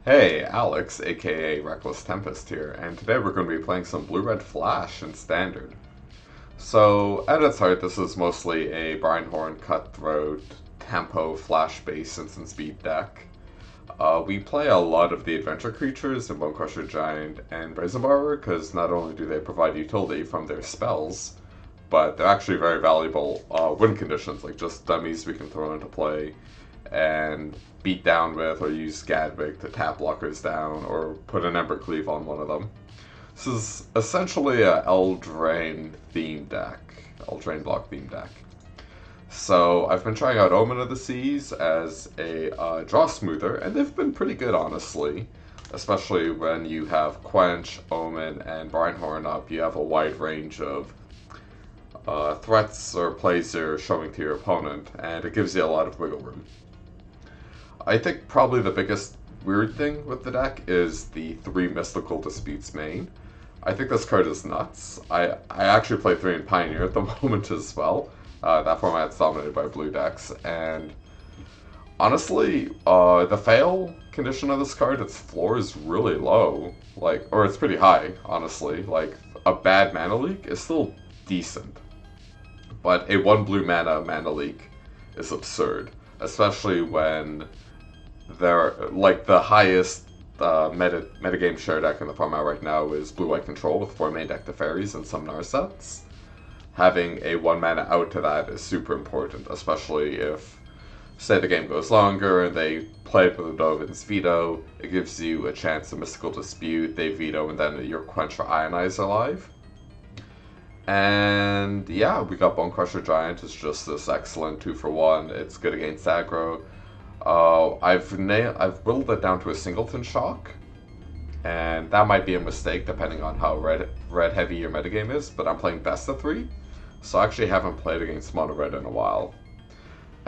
Hey, Alex, aka Reckless Tempest here, and today we're going to be playing some Blue-Red Flash in Standard. So, at its heart, this is mostly a Breinhorn, Cutthroat, Tempo, Flash-based instant speed deck. We play a lot of the adventure creatures in Bonecrusher Giant and Brazen Borrower, because not only do they provide utility from their spells, but they're actually very valuable win conditions, like just dummies we can throw into play, and beat down with or use Gadwick to tap blockers down or put an Embercleave on one of them. This is essentially a Eldraine theme deck, Eldraine block theme deck. So I've been trying out Omen of the Seas as a draw smoother, and they've been pretty good, honestly. Especially when you have Quench, Omen, and Breinhorn up, you have a wide range of threats or plays you're showing to your opponent, and it gives you a lot of wiggle room. I think probably the biggest weird thing with the deck is the 3 Mystical Disputes main. I think this card is nuts. I actually play 3 in Pioneer at the moment as well. That format's dominated by blue decks, and honestly, the fail condition of this card, its floor is really low. Or it's pretty high, honestly. Like, a bad mana leak is still decent. But a 1 blue mana leak is absurd. Especially when the highest metagame share deck in the format right now is Blue-White Control with 4 main deck Teferis and some Narsets. Having a 1 mana out to that is super important, especially if, say, the game goes longer and they play it with a Dovin's Veto. It gives you a chance to Mystical Dispute, they veto, and then your Quench or Ionize are live. And yeah, we got Bonecrusher Giant. It's just this excellent 2-for-1. It's good against aggro. I've whittled it down to a singleton shock, and that might be a mistake depending on how red heavy your metagame is, but I'm playing best of 3, so I actually haven't played against mono red in a while.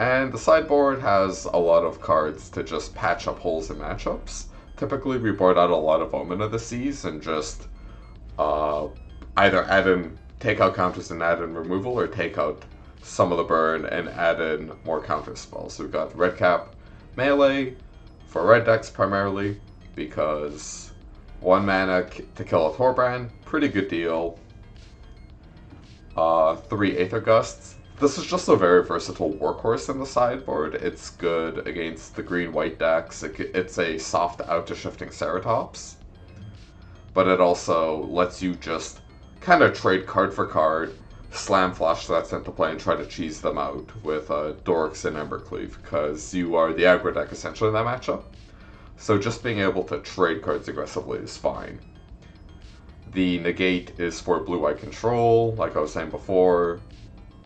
And the sideboard has a lot of cards to just patch up holes in matchups. Typically we board out a lot of Omen of the Seas and just either take out counters and add in removal, or take out some of the burn and add in more counter spells. So we've got red cap melee for red decks primarily, because 1 mana to kill a Thorbrand, pretty good deal. 3 Aether Gusts. This is just a very versatile workhorse in the sideboard. It's good against the green-white decks. It's a soft out to Shifting Ceratops, but it also lets you just kind of trade card for card, slam flash threats into play and try to cheese them out with Dorks and Embercleave, because you are the aggro deck essentially in that matchup. So just being able to trade cards aggressively is fine. The negate is for blue-white control, like I was saying before.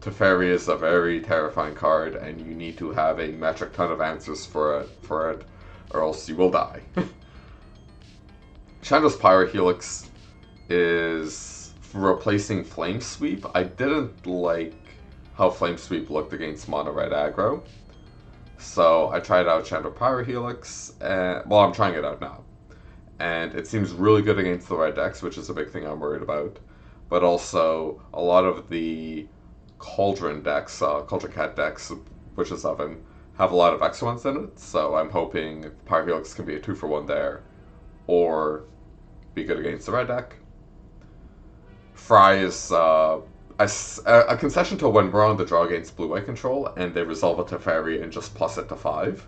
Teferi is a very terrifying card, and you need to have a metric ton of answers for it, or else you will die. Chandra's Pyrohelix is replacing Flame Sweep. I didn't like how Flame Sweep looked against mono red aggro, so I tried out Chandra Pyrohelix, and well, I'm trying it out now, and it seems really good against the red decks, which is a big thing I'm worried about. But also, a lot of the Cauldron decks, Cauldron Cat decks, which is Oven, have a lot of X-ones in it, so I'm hoping Pyrohelix can be a 2-for-1 there, or be good against the red deck. Fry is a concession to when we're on the draw against blue-white control, and they resolve a Teferi and just plus it to 5.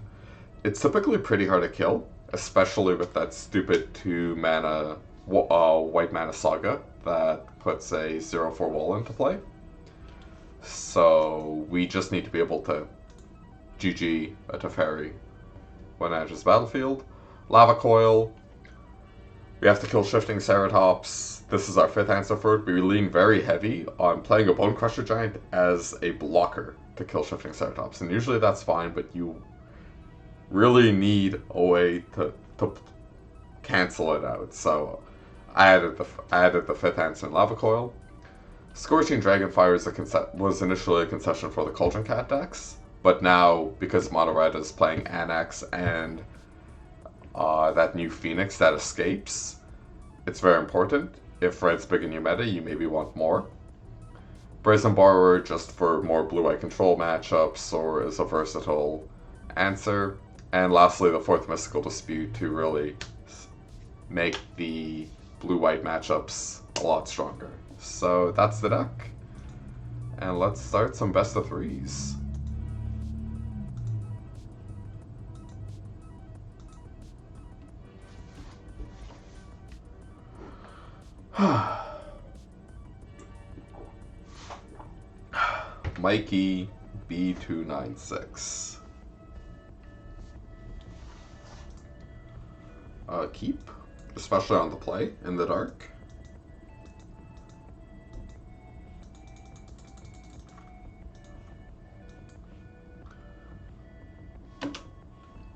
It's typically pretty hard to kill, especially with that stupid 2 mana white mana Saga that puts a 0-4 wall into play. So we just need to be able to GG a Teferi when it enters the battlefield. Lava Coil. We have to kill Shifting Ceratops. This is our 5th answer for it. We lean very heavy on playing a Bonecrusher Giant as a blocker to kill Shifting Ceratops. And usually that's fine, but you really need a way to cancel it out. So I added the 5th answer in Lava Coil. Scorching Dragonfire was initially a concession for the Cauldron Cat decks, but now, because mono red is playing Annex and that new Phoenix that escapes, it's very important. If red's big in your meta, you maybe want more. Brazen Borrower just for more blue-white control matchups, or as a versatile answer. And lastly, the fourth Mystical Dispute to really make the blue-white matchups a lot stronger. So that's the deck. And let's start some best of threes. Mikey B296. Keep, especially on the play in the dark.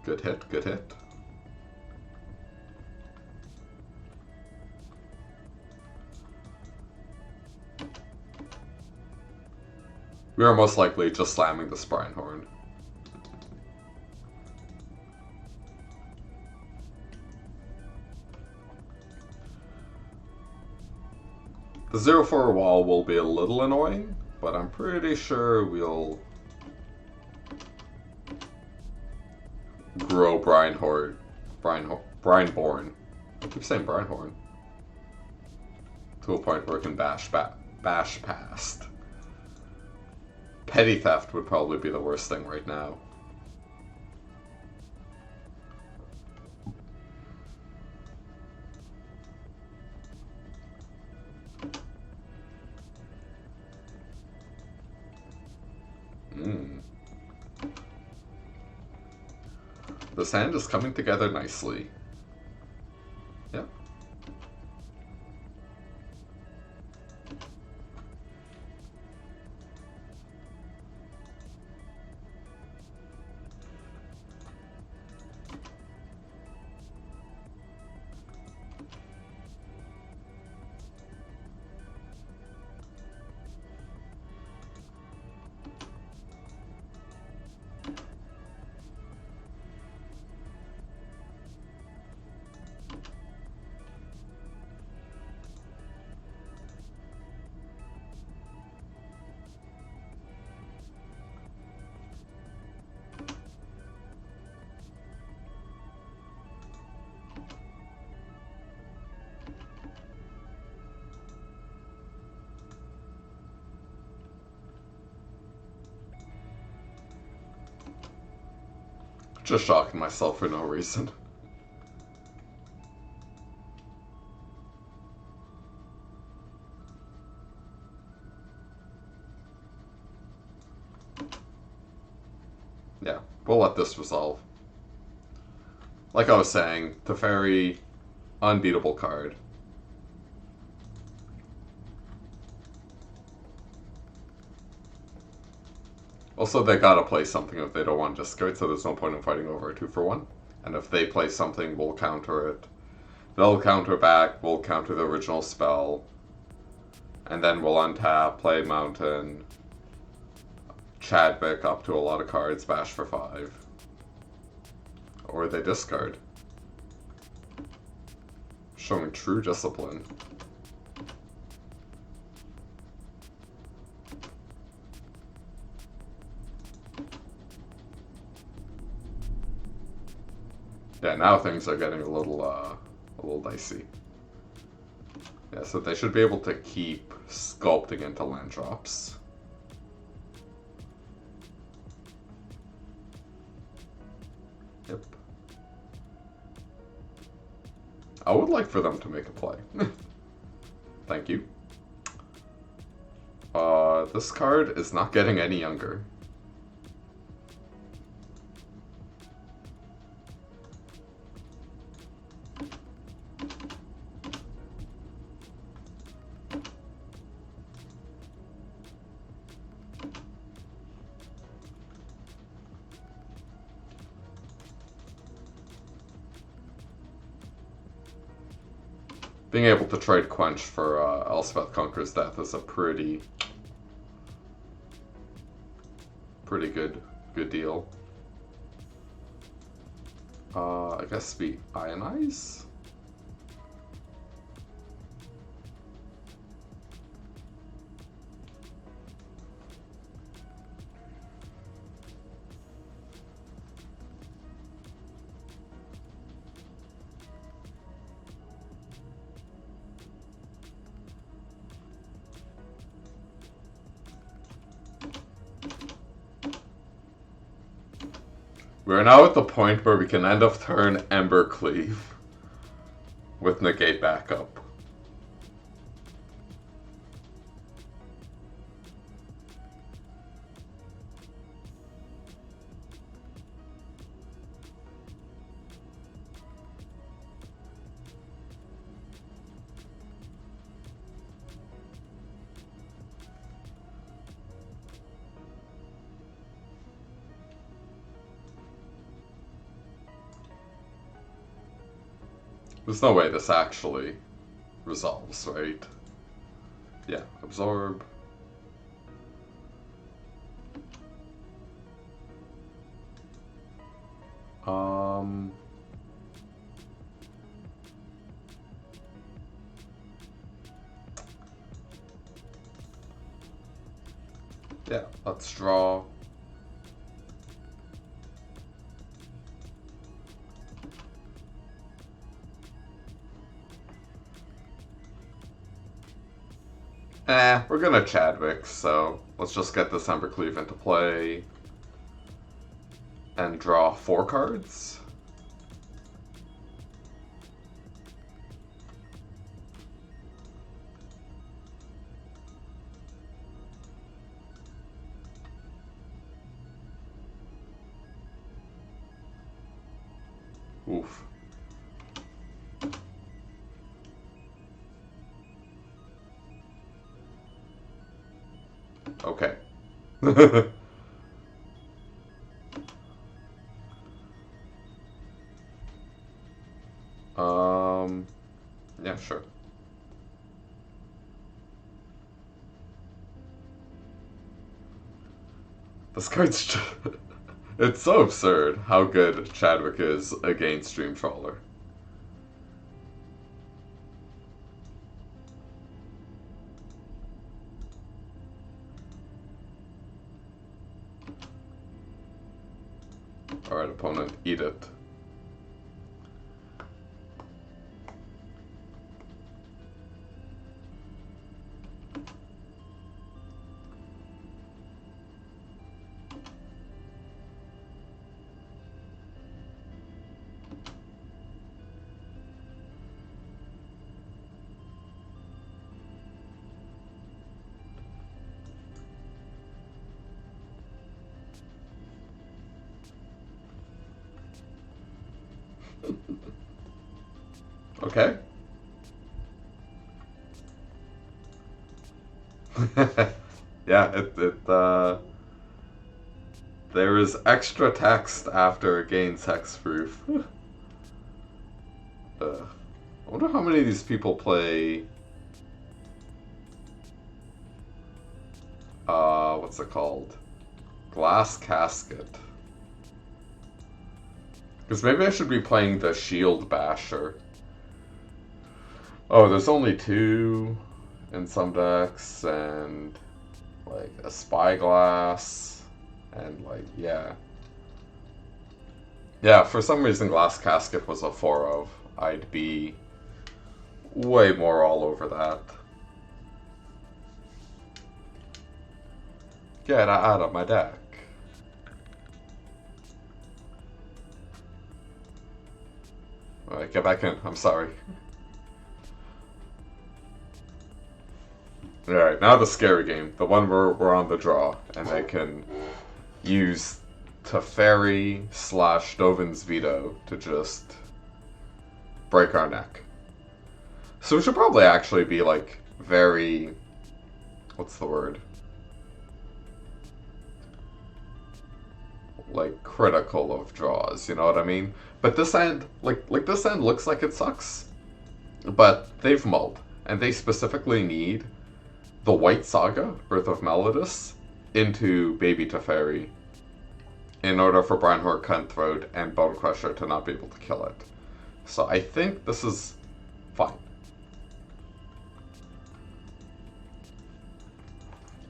Good hit, good hit. We are most likely just slamming the Sprinehorn. The 0-4 wall will be a little annoying, but I'm pretty sure we'll grow Brineborn. I keep saying Brinehorn. To a point where it can bash past. Petty Theft would probably be the worst thing right now. This hand is coming together nicely. Yep. Just shocking myself for no reason. Yeah, we'll let this resolve. Like I was saying, Teferi, unbeatable card. Also, they gotta play something if they don't want discard, so there's no point in fighting over a 2-for-1. And if they play something, we'll counter it. They'll counter back, we'll counter the original spell. And then we'll untap, play Mountain, Chadwick up to a lot of cards, bash for 5. Or they discard. Showing true discipline. Yeah, now things are getting a little dicey. Yeah, so they should be able to keep sculpting into land drops. Yep. I would like for them to make a play. Thank you. This card is not getting any younger. Being able to trade Quench for Elspeth Conquers Death is a pretty good deal. I guess we Ionize? We're now at the point where we can end of turn Embercleave with negate backup. There's no way this actually resolves, right? Yeah, absorb. Yeah, let's draw. We're gonna Chadwick, so let's just get this Embercleave into play and draw 4 cards. Oof. Okay. Yeah, sure. This card's just... It's so absurd how good Chadwick is against Dream Trawler. Alright, opponent, eat it. Okay. Yeah, there is extra text after gains hexproof. I wonder how many of these people play what's it called? Glass Casket. Because maybe I should be playing the Shield Basher. Oh, there's only 2 in some decks, and like a Spyglass, and like, yeah. Yeah, for some reason Glass Casket was a 4 of. I'd be way more all over that. Get out of my deck. Alright, get back in. I'm sorry. Alright, now the scary game. The one where we're on the draw, and I can use Teferi / Dovin's Veto to just break our neck. So we should probably actually be like very... what's the word? Like critical of draws, you know what I mean? But this end, like this end looks like it sucks. But they've mulled, and they specifically need the White Saga, Earth of Melodus, into Baby Teferi in order for Brynhor, Cutthroat, and Bone Crusher to not be able to kill it. So I think this is fine.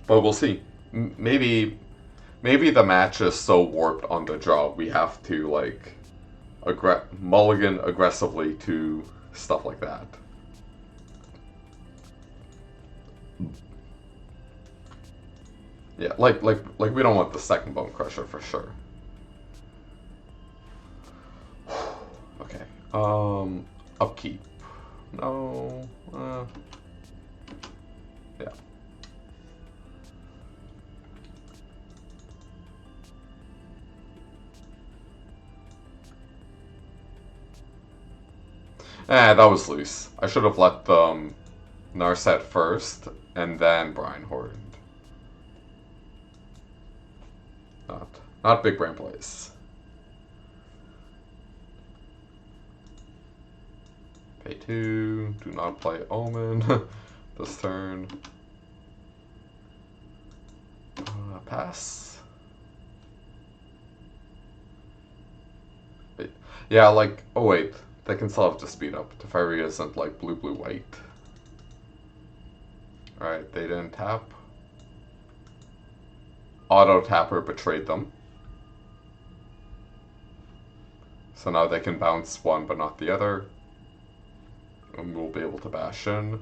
But we'll see. Maybe the match is so warped on the draw we have to like mulligan aggressively to stuff like that. Yeah, like we don't want the second Bone Crusher for sure. Upkeep. No. Yeah. That was loose. I should have let them Narset first, and then Breinhorn. Not big brain plays. Pay 2. Do not play Omen this turn. Pass. Wait. Yeah, like, oh wait, they can still have to speed up. Teferi isn't like blue, blue, white. Alright, they didn't tap. Auto Tapper betrayed them. So now they can bounce one but not the other. And we'll be able to bash in.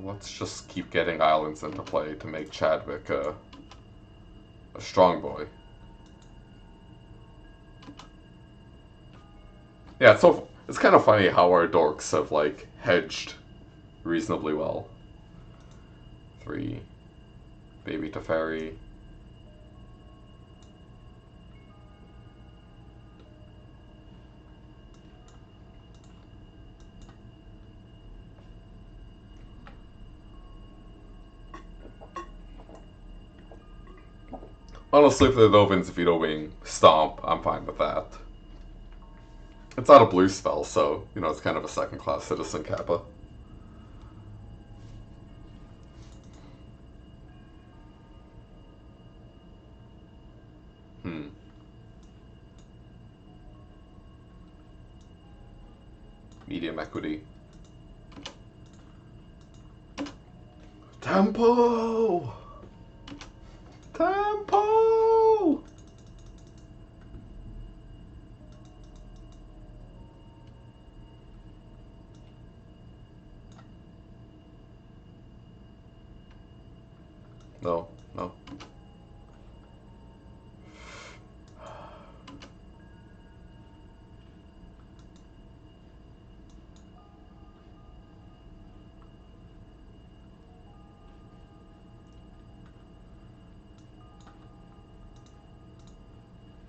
Let's just keep getting islands into play to make Chadwick a strong boy. Yeah, it's kind of funny how our dorks have like hedged reasonably well. 3. Baby Teferi. Honestly, if the Dovins Veto Wing Stomp, I'm fine with that. It's not a blue spell, so, you know, it's kind of a second-class citizen Kappa. Medium equity. Tempo! Tempo! No, no.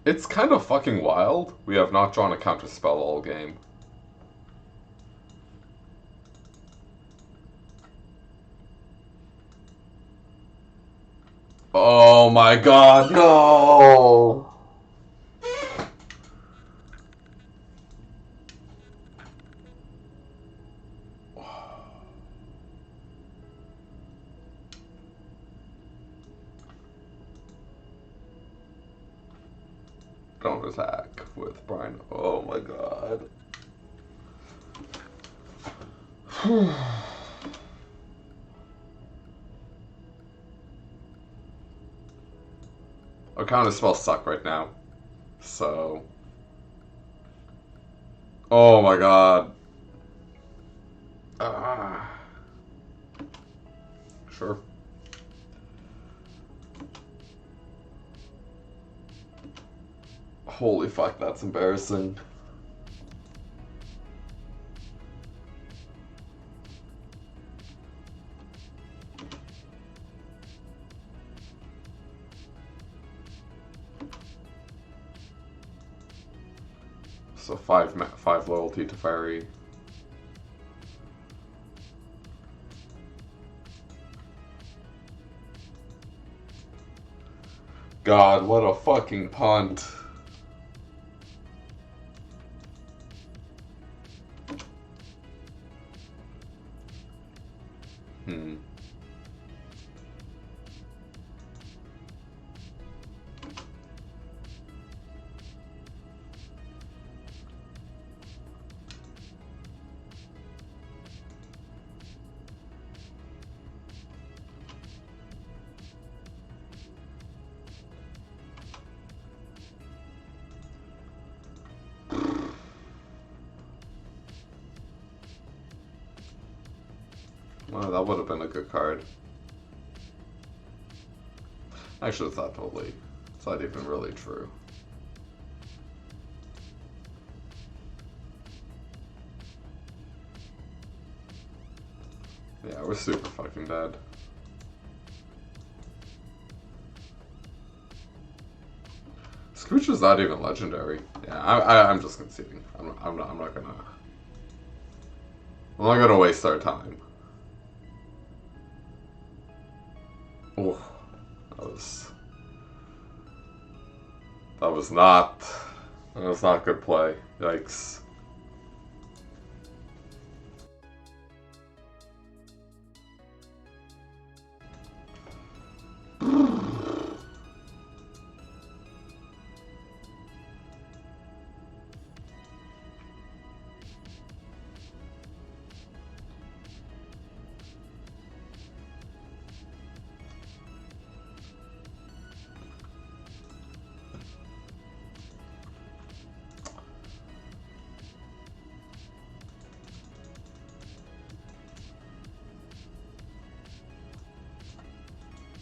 It's kind of fucking wild. We have not drawn a counterspell all game. Oh my god, no! Don't attack with Brian. Oh my god. Our counterspells suck right now. So. Oh my god. Sure. Holy fuck, that's embarrassing. So 5 loyalty to Fairy. God, what a fucking punt. Well, that would have been a good card. I should have thought totally Is that even really true? Yeah, we're super fucking dead. Scooch is not even legendary. Yeah, I'm just conceding. I'm not gonna waste our time. Oh, that was not good play. Yikes.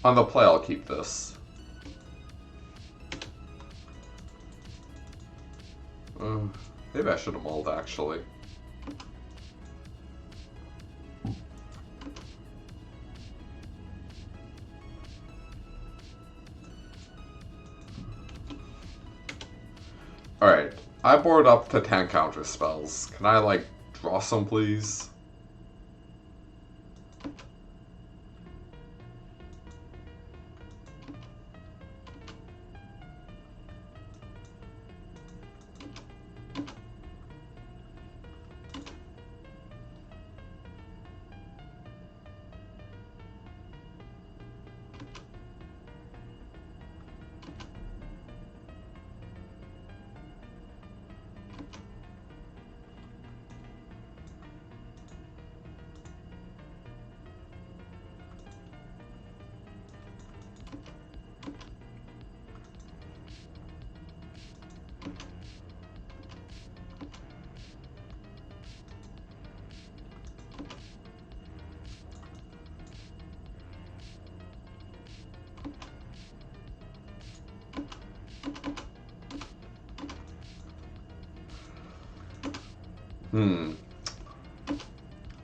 On the play, I'll keep this. Maybe I should have mauled, actually. Alright, I board up to 10 counter spells. Can I, like, draw some, please?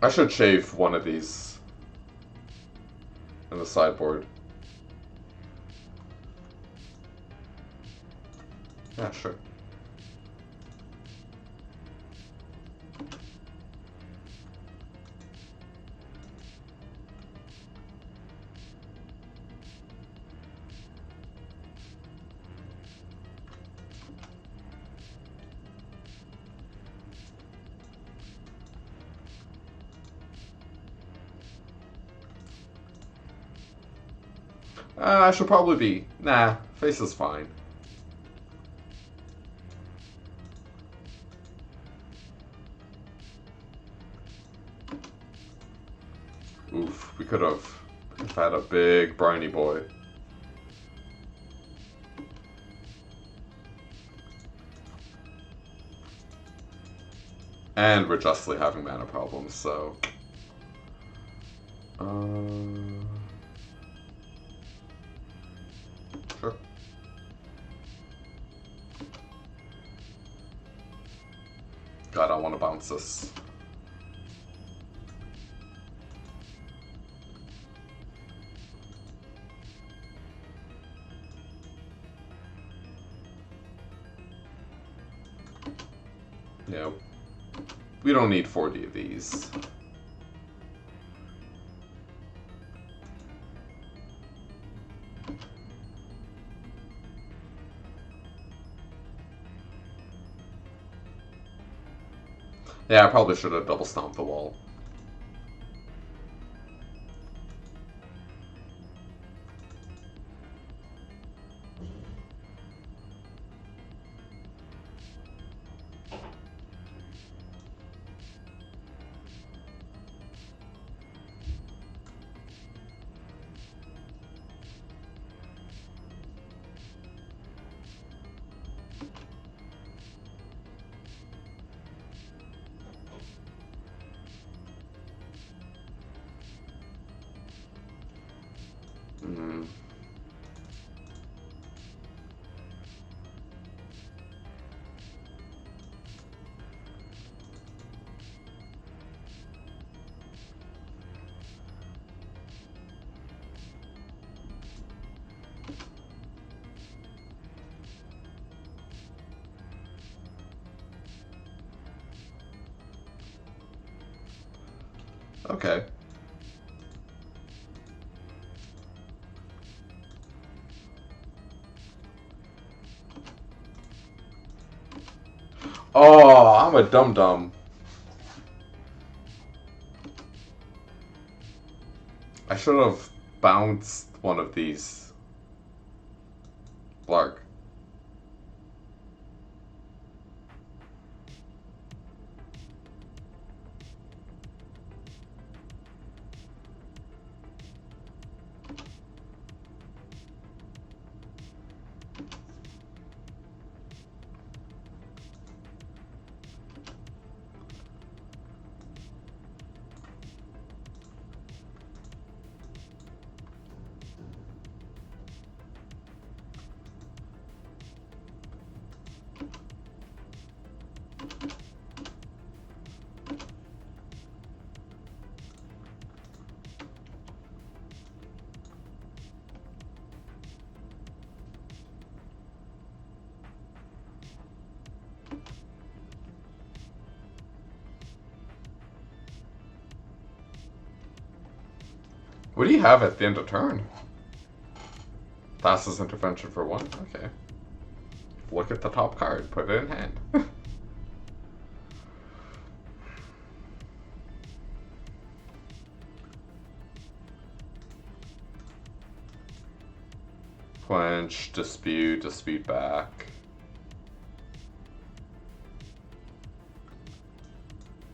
I should shave one of these in the sideboard. Yeah, sure. I should probably be. Nah, face is fine. Oof, we could have had a big briny boy. And we're justly having mana problems, so... Sure. God, I want to bounce this. Yeah. We don't need 40 of these. Yeah, I probably should have double stomped the wall. Okay. Oh, I'm a dum-dum. I should have bounced one of these. Blarg. What do you have at the end of turn? Fastest intervention for 1? Okay. Look at the top card, put it in hand. Quench, dispute, dispute back.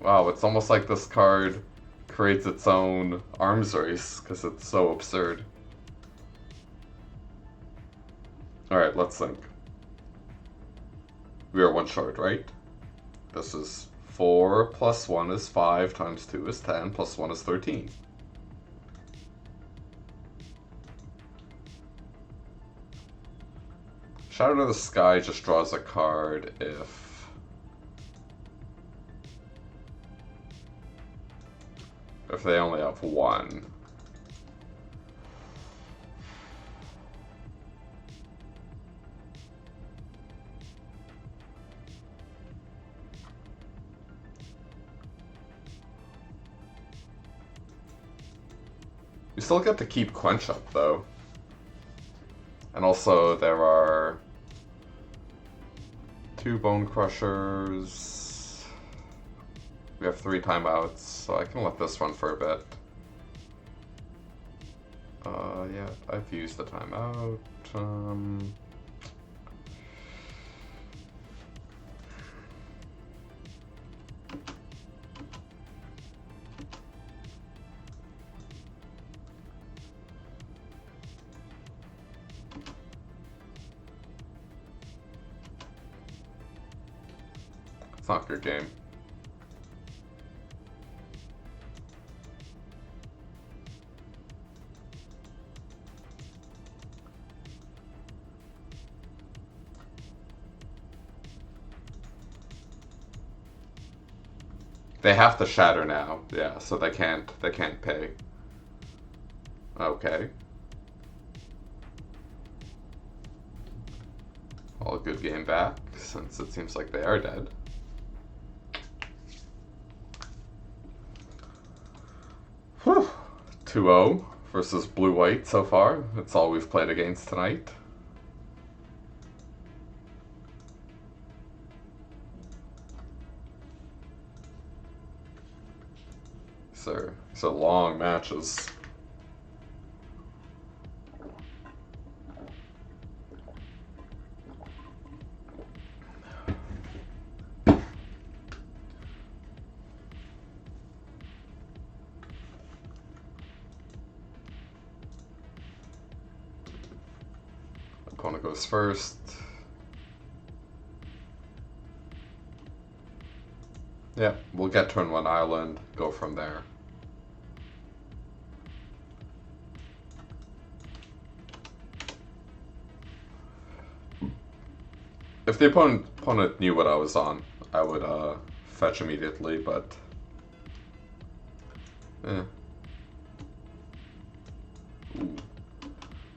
Wow, it's almost like this card creates its own arms race because it's so absurd. Alright, let's think. We are 1 short, right? This is 4 plus 1 is 5 times 2 is 10 plus 1 is 13. Shadow to the Sky just draws a card if they only have 1. You still get to keep Quench up though. And also there are 2 Bone Crushers. We have 3 timeouts, so I can let this run for a bit. Yeah, I've used the timeout. It's not a good game. They have to shatter now, yeah, so they can't pay. Okay. All good game back, since it seems like they are dead. Whew. 2-0 versus blue-white so far. That's all we've played against tonight. These are long matches. Opponent goes first. Yeah, we'll get turn 1 island, go from there. If the opponent knew what I was on, I would fetch immediately, but Ooh.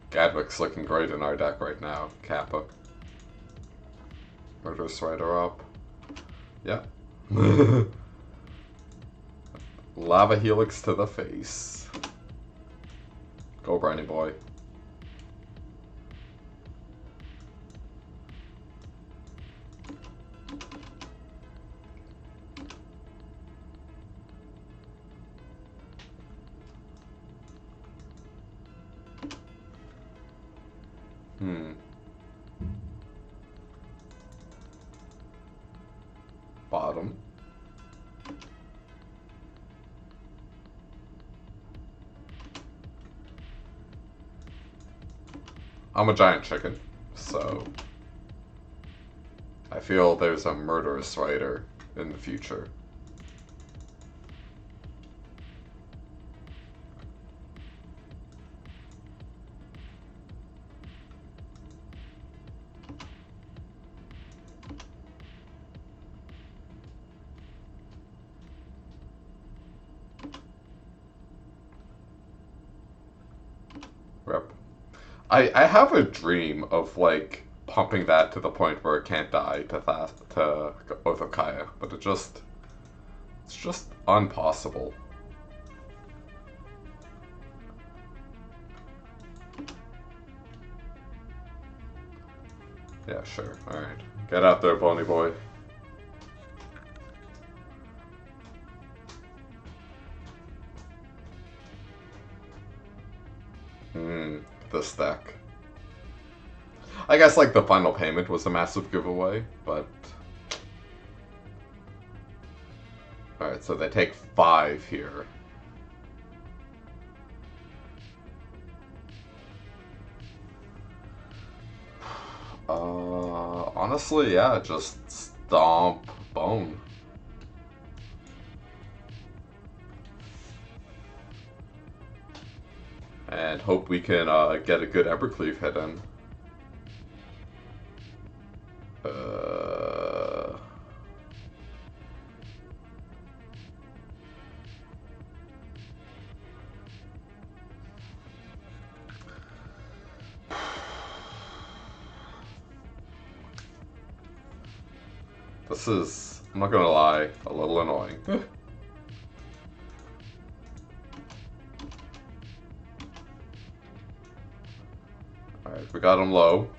Gadwick's looking great in our deck right now. Kappa. Murderous Rider up. Yeah. Lava Helix to the face. Go, Briny boy. Bottom. I'm a giant chicken, so I feel there's a murderous writer in the future. Rep. I have a dream of like pumping that to the point where it can't die to Orthokaya, but it's just impossible. Yeah, sure. Alright. Get out there, Pony Boy. This deck. I guess like the final payment was a massive giveaway, but... Alright, so they take 5 here. Honestly, yeah, just stomp bone. And hope we can get a good Embercleave hit in. This is, I'm not gonna lie, a little annoying. Alright, we got him low.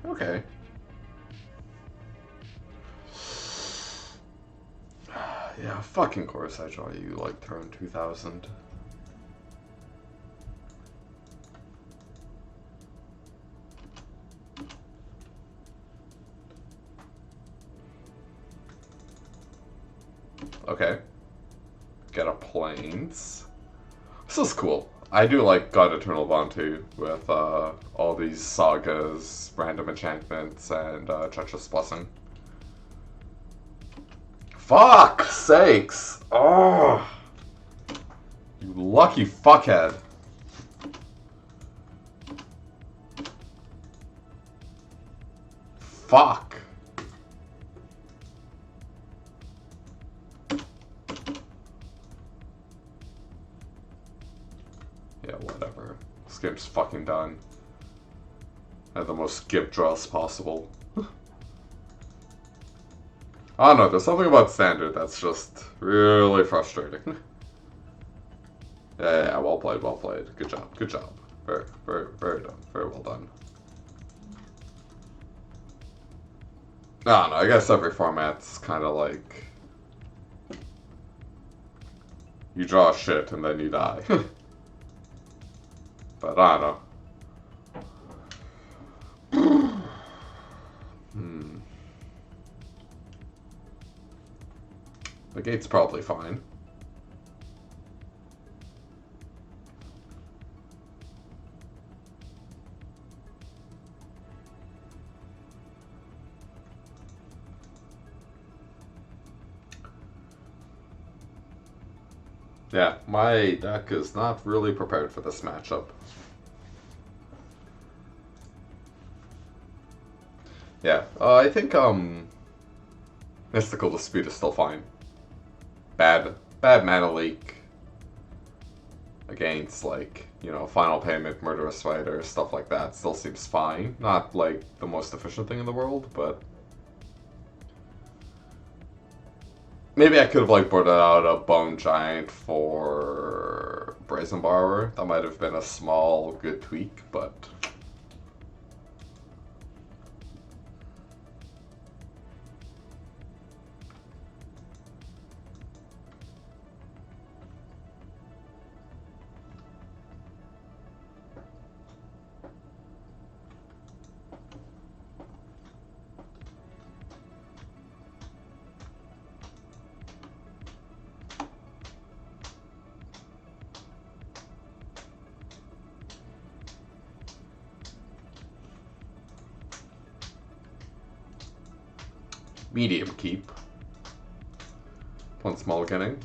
Okay. Yeah, fucking course I draw you like turn 2000. Okay. Get a plains. This is cool. I do like God Eternal Bond too, with all these sagas, random enchantments, and Treacherous Blessing. Fuck sakes! Oh! You lucky fuckhead. Fuck. Yeah, whatever. This game's fucking done. I had the most skip draws possible. I don't know, there's something about Standard that's just really frustrating. Yeah, well played, well played. Good job, good job. Very, very, very done. Very well done. I don't know, I guess every format's kind of like... You draw shit and then you die. But I don't know. The gate's probably fine. Yeah, my deck is not really prepared for this matchup. Yeah, I think Mystical Dispute is still fine. Bad mana leak. against, like, you know, Final Payment, Murderous Fighter, stuff like that still seems fine. Not, like, the most efficient thing in the world, but maybe I could have, like, brought out a Bone Giant for Brazen Borrower. That might have been a small, good tweak, but medium keep. Once mulliganing.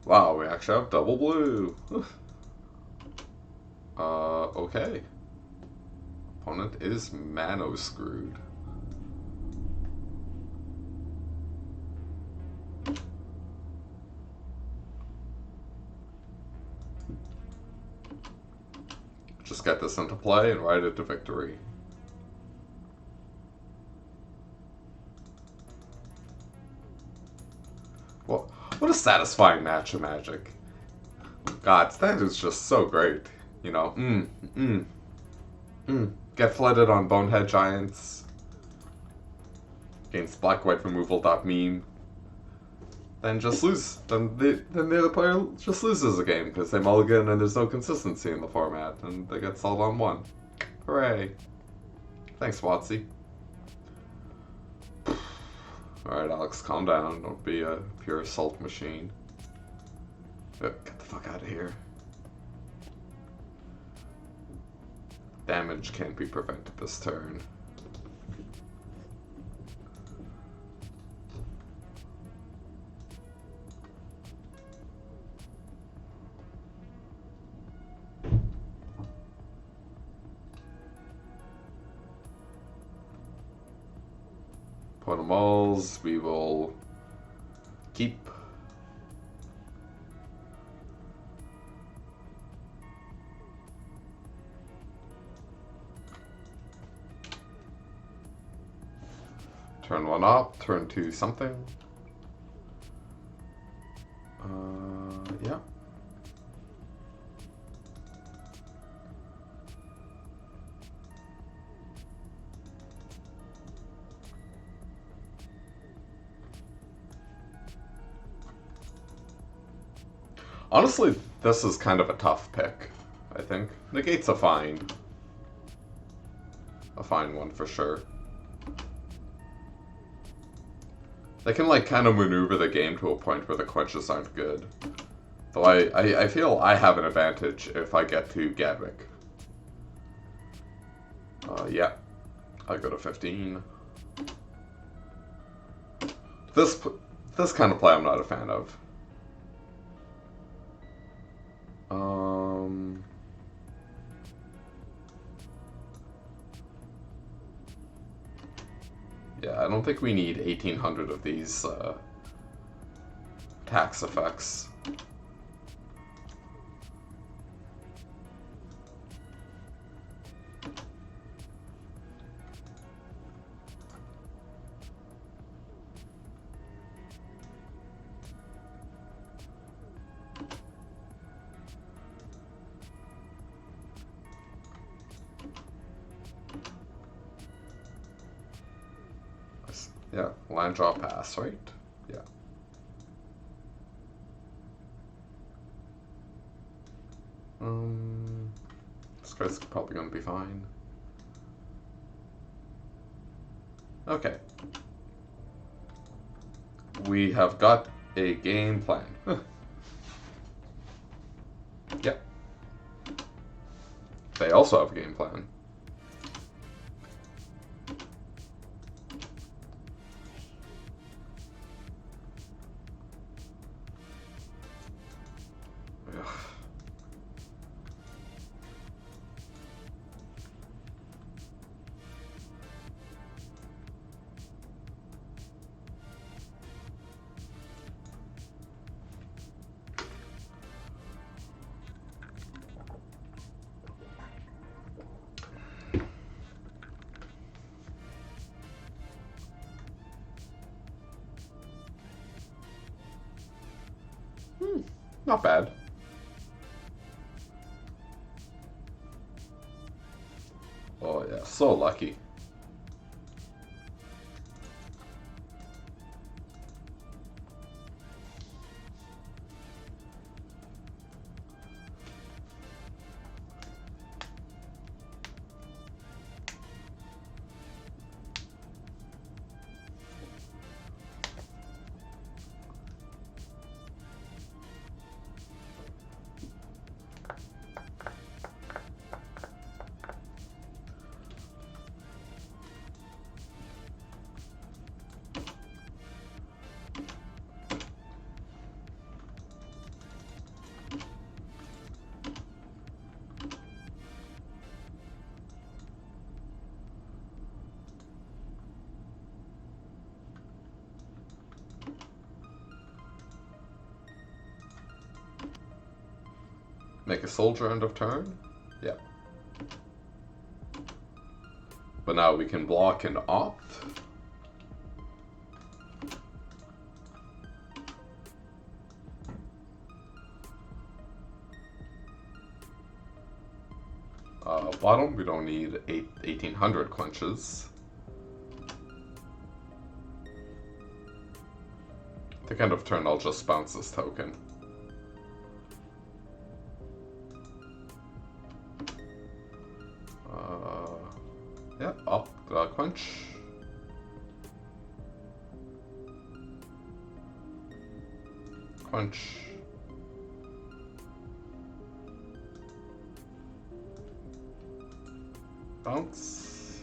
Wow, we actually have double blue. Okay. Opponent is mano screwed. Just get this into play and ride it to victory. Well, what a satisfying match of Magic. God, Standard's just so great. You know, Get flooded on Bonehead Giants against black-white removal.meme. Then just lose. Then the other player just loses a game because they mulligan and there's no consistency in the format and they get sold on one. Hooray. Thanks, Watsy. Alright, Alex, calm down. Don't be a pure assault machine. Get the fuck out of here. Damage can't be prevented this turn. Point of malls, we will keep. Turn one up, turn two something. Yeah. Honestly, this is kind of a tough pick, I think. Negate's a fine one for sure. They can, like, kind of maneuver the game to a point where the quenches aren't good. Though I feel I have an advantage if I get to Gadwick. Yeah. I go to 15. This kind of play I'm not a fan of. Yeah, I don't think we need 1,800 of these tax effects. Yeah, land draw pass, right? Yeah. This guy's probably gonna be fine. Okay. We have got a game plan. Yep. They also have a game plan. Not bad. Oh yeah, so lucky. Make a soldier end of turn? Yeah. But now we can block and opt. Bottom, we don't need 1800 quenches. I think end of turn I'll just bounce this token. Yeah, up, quench. Quench. Bounce.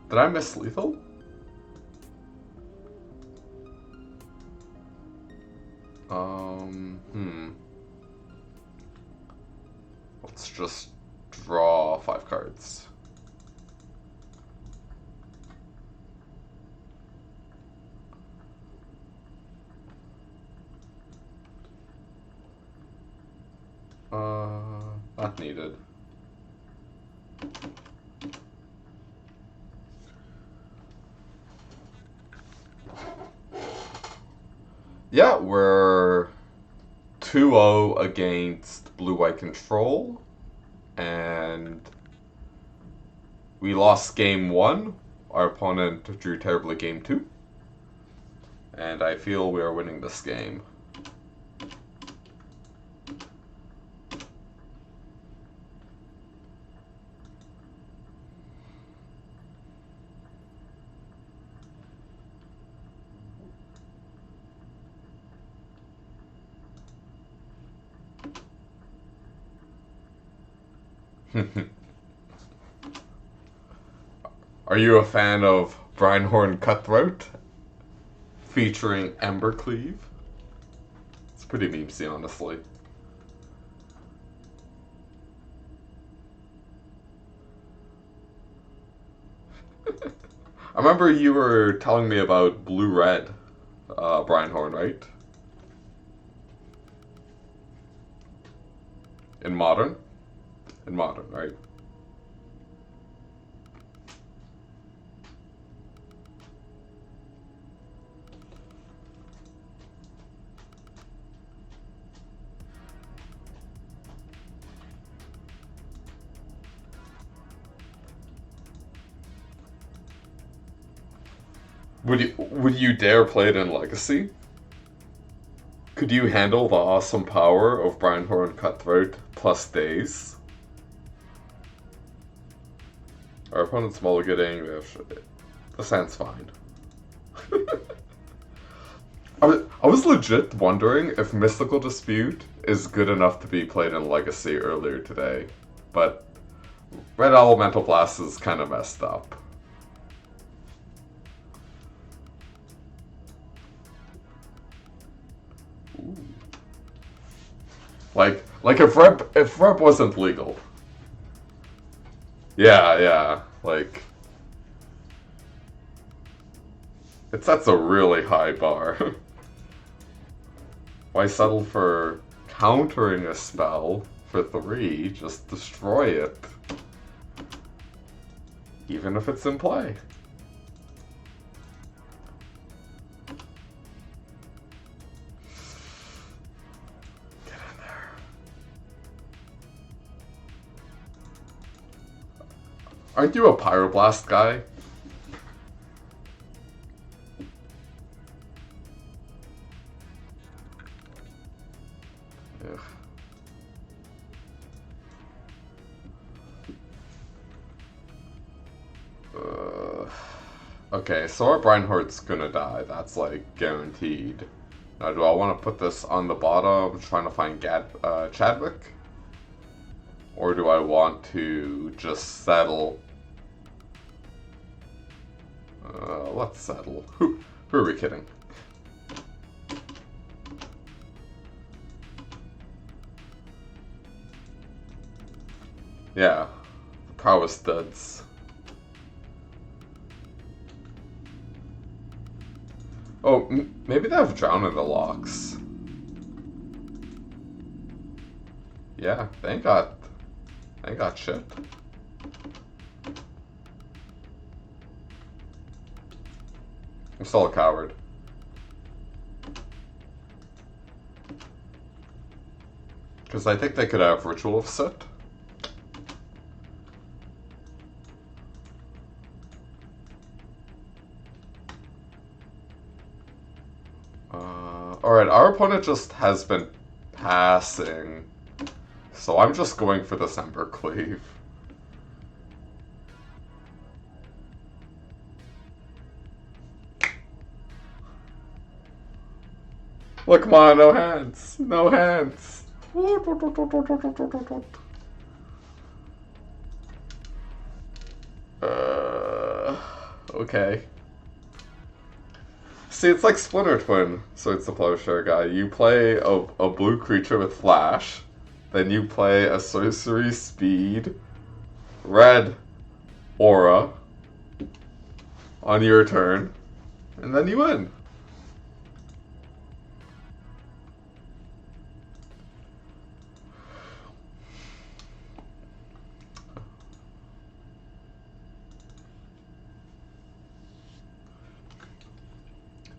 Did I miss lethal? Let's just draw 5 cards. Not needed. Yeah, we're 2-0 against blue-white control, and we lost game 1. Our opponent drew terribly game 2, and I feel we are winning this game. Are you a fan of Breinhorn Cutthroat featuring Embercleave? It's pretty memesy, honestly. I remember you were telling me about blue-red Breinhorn, right? In Modern? In Modern, right? Would you dare play it in Legacy? Could you handle the awesome power of Breinhorn Cutthroat plus days? Our opponent's mulliganing. The sand's fine. I was legit wondering if Mystical Dispute is good enough to be played in Legacy earlier today, but Red Elemental Blast is kind of messed up. Ooh. Like if rep wasn't legal. Yeah, like it sets a really high bar. Why settle for countering a spell for 3? Just destroy it. Even if it's in play. Aren't you a Pyroblast guy? Ugh. Okay, so our Breinhort's gonna die. That's like guaranteed. Now, do I want to put this on the bottom, trying to find Chadwick? Or do I want to just settle? Let's settle. Who are we kidding? Yeah, the prowess studs. Oh, maybe they have Drown in the locks. Yeah, they ain't got shit. I'm still a coward. Because I think they could have Ritual of Soot. Alright, our opponent just has been passing. So I'm just going for this Embercleave. Look, come on, no hands. No hands. Okay. See, it's like Splinter Twin, so it's the Plowshare guy. You play a blue creature with Flash, then you play a sorcery speed red aura on your turn, and then you win.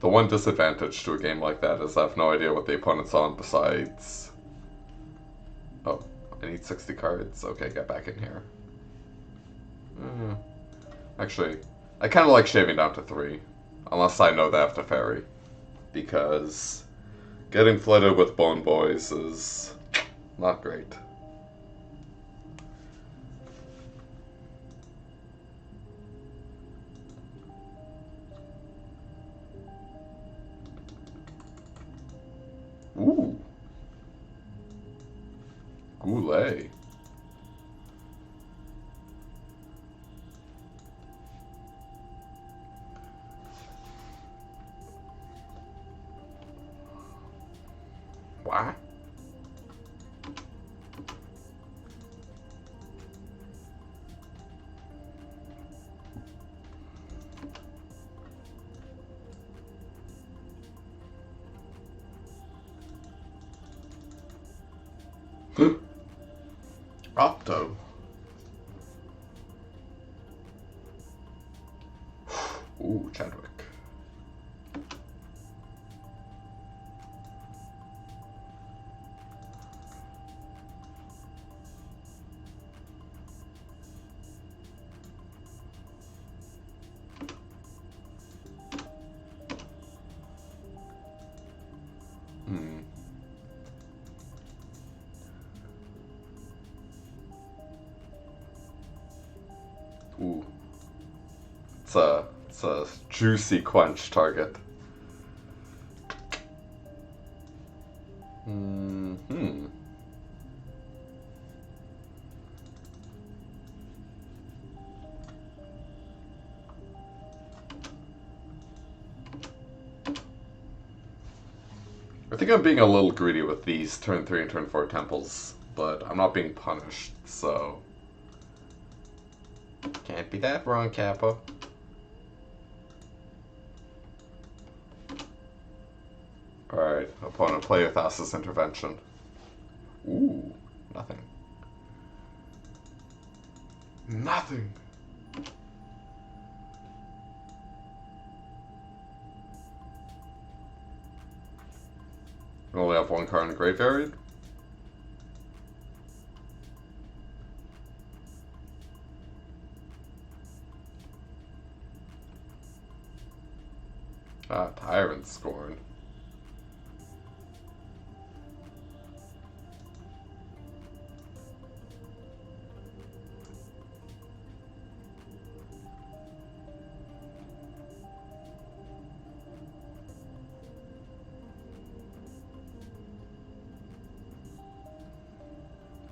The one disadvantage to a game like that is I have no idea what the opponent's on besides... Oh, I need 60 cards. Okay, get back in here. Actually, I kind of like shaving down to 3. Unless I know they have to ferry. Because getting flooded with Bone Boys is not great. Ooh. Goulet. What? Opto. Ooh, Chadwick. Ooh. It's a juicy quench target. I think I'm being a little greedy with these turn 3 and turn 4 temples, but I'm not being punished, so... Can't be that wrong, Capo. Alright, opponent play with Thassa's Intervention. Ooh, nothing. Nothing! We only have one card in the graveyard. Ah, Tyrant Scorn.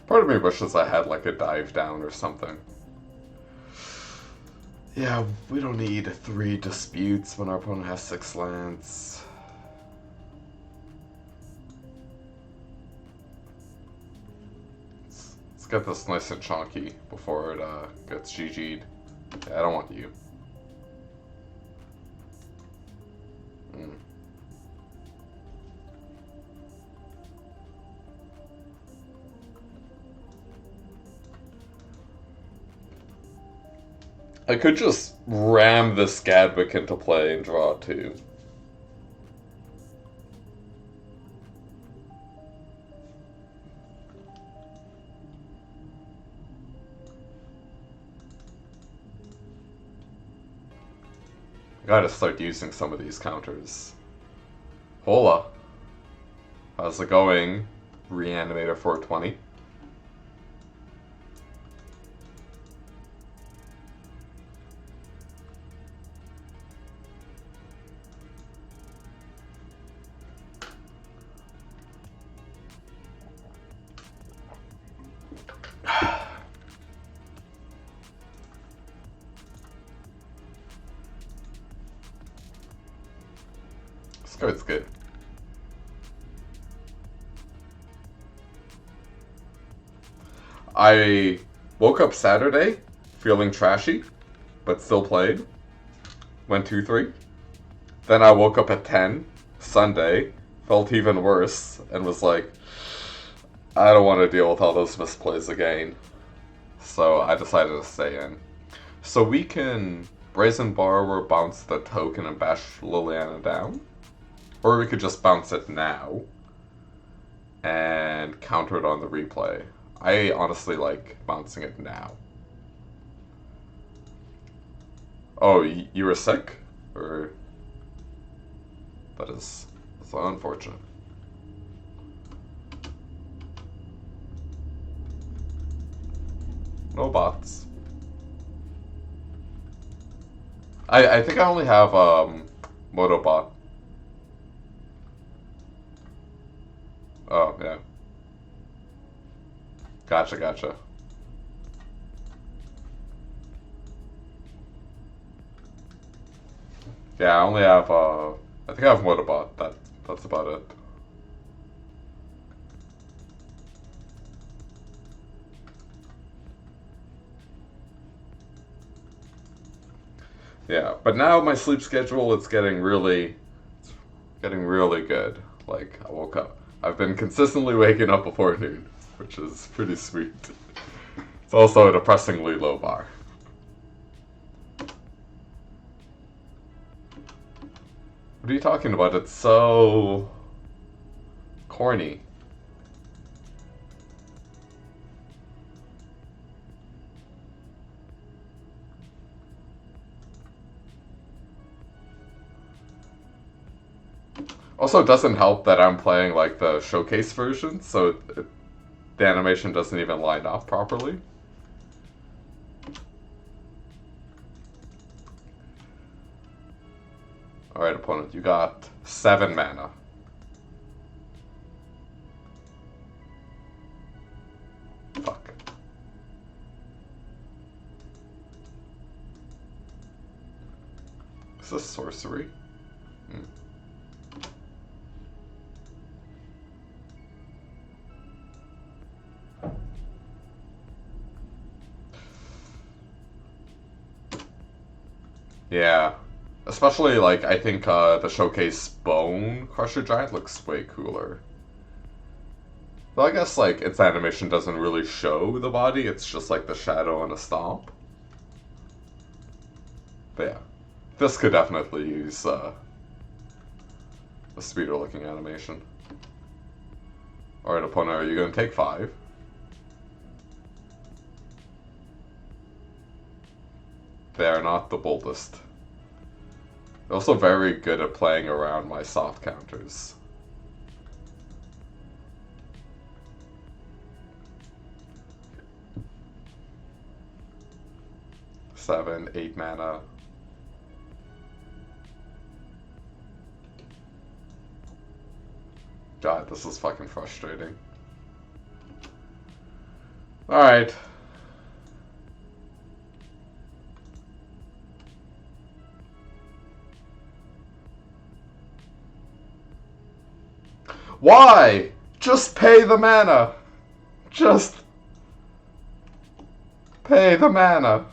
Part of me wishes I had like a dive down or something. Yeah, we don't need 3 disputes when our opponent has 6 lands. Let's get this nice and chunky before it gets GG'd. Yeah, I don't want you. I could just ram this Gadwick into play and draw 2. I gotta start using some of these counters. Hola. How's it going, Reanimator 420? This card's good. I woke up Saturday feeling trashy, but still played. Went 2-3. Then I woke up at 10 Sunday, felt even worse, and was like, I don't want to deal with all those misplays again. So I decided to stay in. So we can Brazen Borrower, bounce the token, and bash Liliana down. Or we could just bounce it now and counter it on the replay. I honestly like bouncing it now. Oh, you were sick? Or... That's unfortunate. No bots. I think I only have Motobot. Oh, yeah. Gotcha. Yeah, I only have, I think I have Motobot. That's about it. Yeah, but now my sleep schedule, it's getting really good. Like, I woke up. I've been consistently waking up before noon, which is pretty sweet. It's also a depressingly low bar. What are you talking about? It's so corny. Also, it doesn't help that I'm playing like the showcase version, so the animation doesn't even line up properly. Alright, opponent, you got 7 mana. Fuck. Is this sorcery? Yeah. Especially, like, I think the showcase Bone Crusher Giant looks way cooler. Well, I guess, like, its animation doesn't really show the body, it's just, like, the shadow and a stomp. But yeah. This could definitely use a sweeter looking animation. Alright, opponent, are you going to take 5? They are not the boldest. Also very good at playing around my soft counters. Seven, 8 mana. God, this is fucking frustrating. Alright. Why? Just pay the mana. Just pay the mana.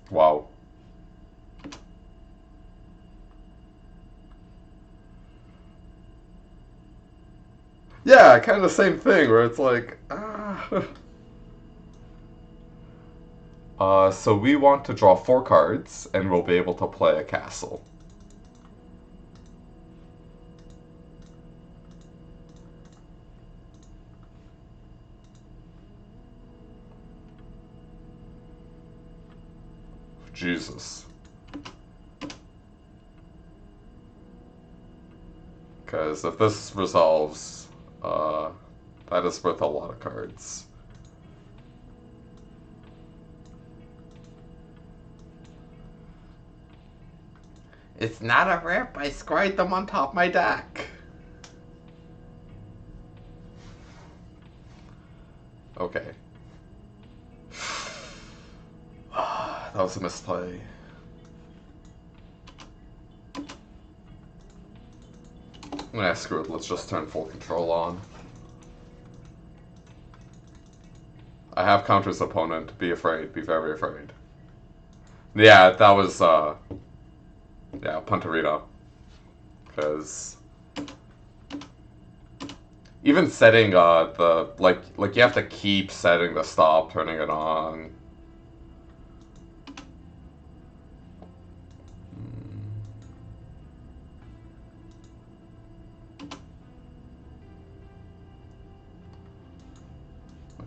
Wow. Yeah, kind of same thing where it's like, so we want to draw 4 cards, and we'll be able to play a castle. Jesus. Because if this resolves, that is worth a lot of cards. It's not a rip, I scried them on top of my deck. Okay. That was a misplay. Nah, screw it, let's just turn full control on. I have counters opponent, be afraid, be very afraid. Yeah, that was, yeah, Punterita. Because even setting, like you have to keep setting the stop, turning it on.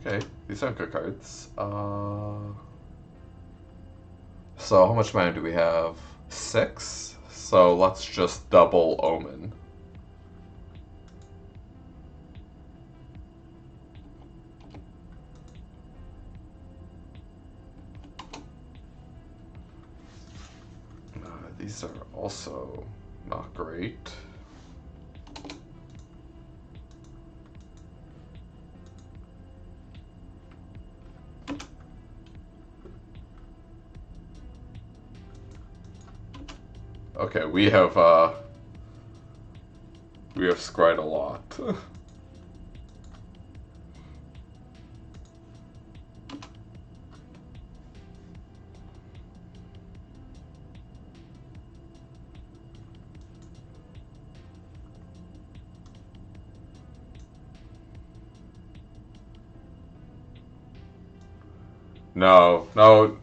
Okay, these aren't good cards. So how much mana do we have? 6? So let's just double Omen. These are also not great. Okay, we have scried a lot.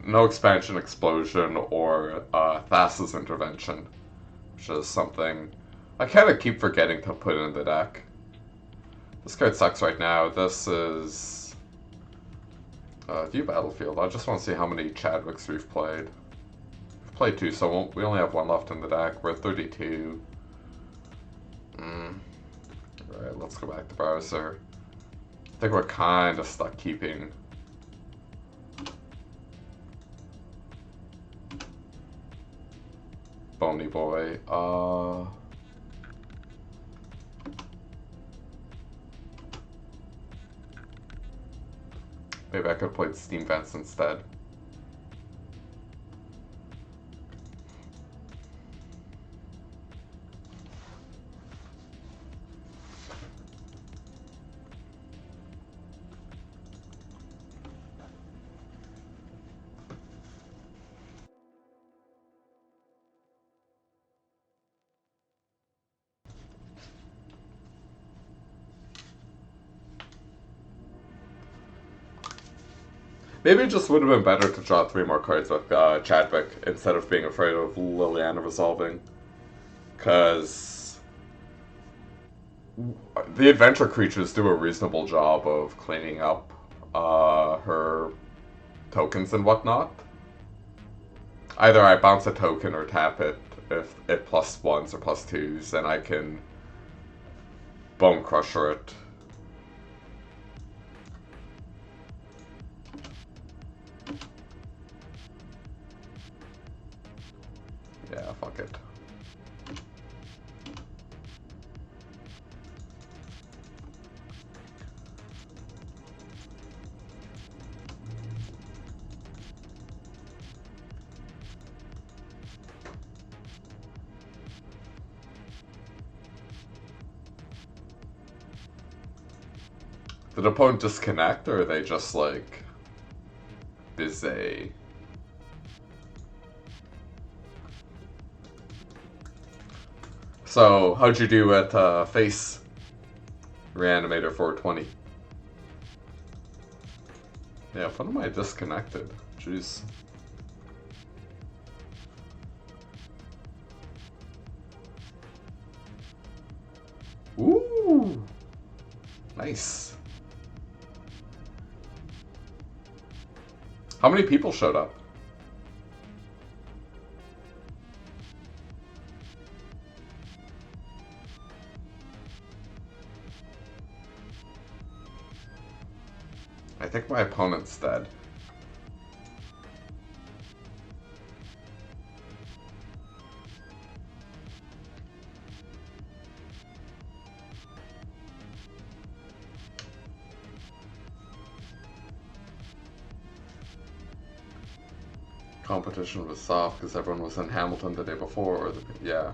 No expansion explosion or Thassa's intervention, which is something I kind of keep forgetting to put in the deck. This card sucks right now. This is view battlefield. I just want to see how many Chadwicks we've played. We've played 2, so we only have 1 left in the deck. We're at 32. Alright, let's go back to browser. I think we're kind of stuck keeping Bony Boy. Maybe I could have played Steam Vents instead. Maybe it just would have been better to draw 3 more cards with Chadwick instead of being afraid of Liliana resolving. Because the adventure creatures do a reasonable job of cleaning up her tokens and whatnot. Either I bounce a token or tap it if it +1s or +2s, and I can Bone Crusher it. Yeah, fuck it. Did the opponent disconnect, or are they just like busy? So, how'd you do at face Reanimator 420? Yeah, when am I disconnected? Jeez. Ooh! Nice. How many people showed up? I think my opponent's dead. Competition was soft because everyone was in Hamilton the day before, or yeah.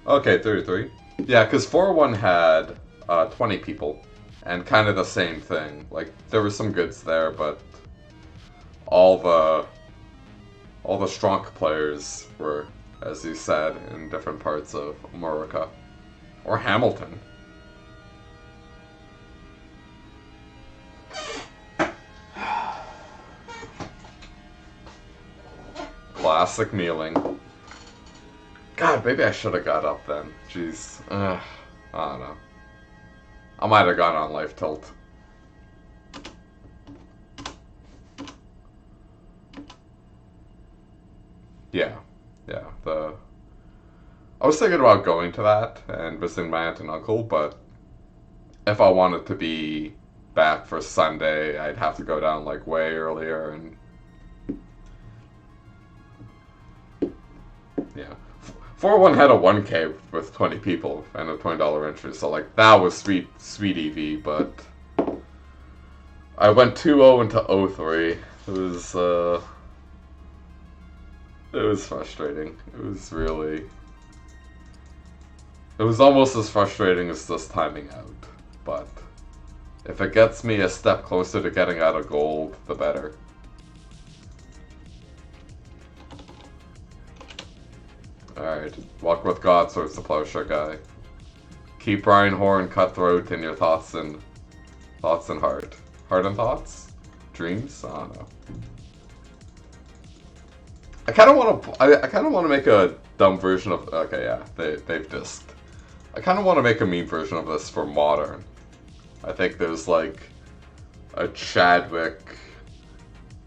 Okay, 33. Yeah, because 4-1 had 20 people, and kind of the same thing. Like, there were some goods there, but all the strong players were, as you said, in different parts of America. Or Hamilton. Classic mealing. God, maybe I should have got up then. Jeez. I don't know. I might have gone on life tilt. Yeah. Yeah. I was thinking about going to that and visiting my aunt and uncle, but if I wanted to be back for Sunday, I'd have to go down like way earlier, and yeah. 4-1 had a 1K with 20 people and a $20 entry, so like that was sweet EV, but I went 2-0 into 0-3. It was frustrating. It was almost as frustrating as this timing out, but if it gets me a step closer to getting out of gold, the better. Alright, walk with God, so it's the plowshare guy. Keep Brian Horn cutthroat in your thoughts and heart. Heart and thoughts? Dreams? I don't know. I kind of want to make a dumb version of. Okay, yeah, they've disked. I kind of want to make a meme version of this for Modern. I think there's like a Chadwick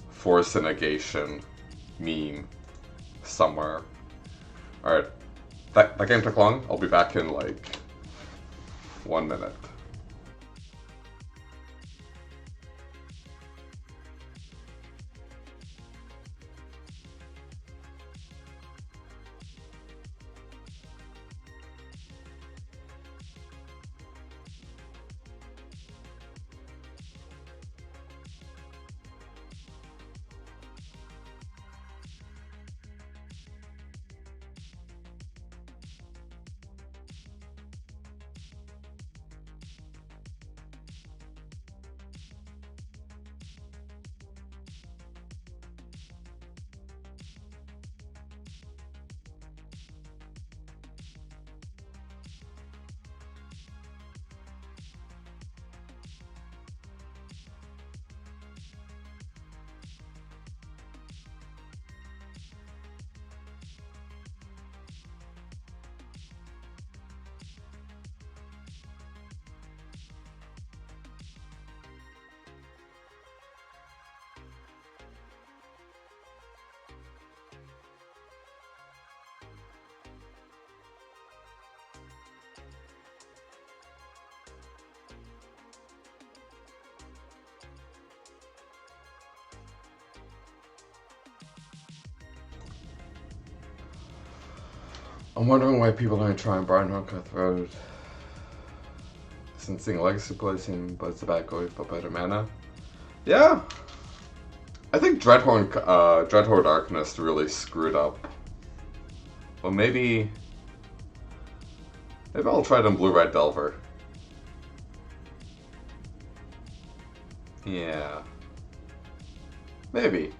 Force and Negation meme somewhere. Alright, that game took long. I'll be back in like 1 minute. I'm wondering why people aren't trying Barnhorn Cutthroat. Since seeing Legacy play seem but it's a bad go but better mana. Yeah. I think Dreadhorn Darkness really screwed up. Well, maybe I'll try them Blue-Red Delver. Yeah. Maybe.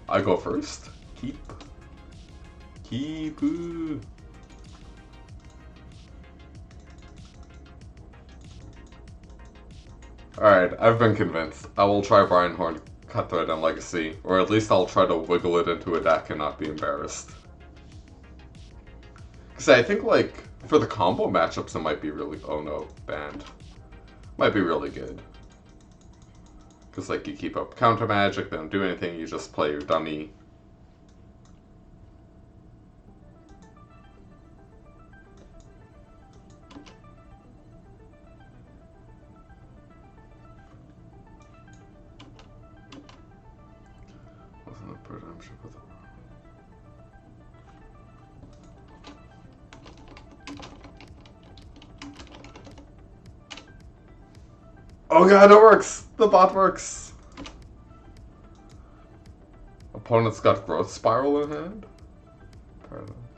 I go first. Keep. Alright, I've been convinced. I will try Barnhorn Cutthroat and Legacy, or at least I'll try to wiggle it into a deck and not be embarrassed. Because I think, like, for the combo matchups it might be really... Oh no, banned. Might be really good. Because, like, you keep up counter magic, they don't do anything, you just play your dummy. Oh god, it works! The bot works! Opponent's got Growth Spiral in hand?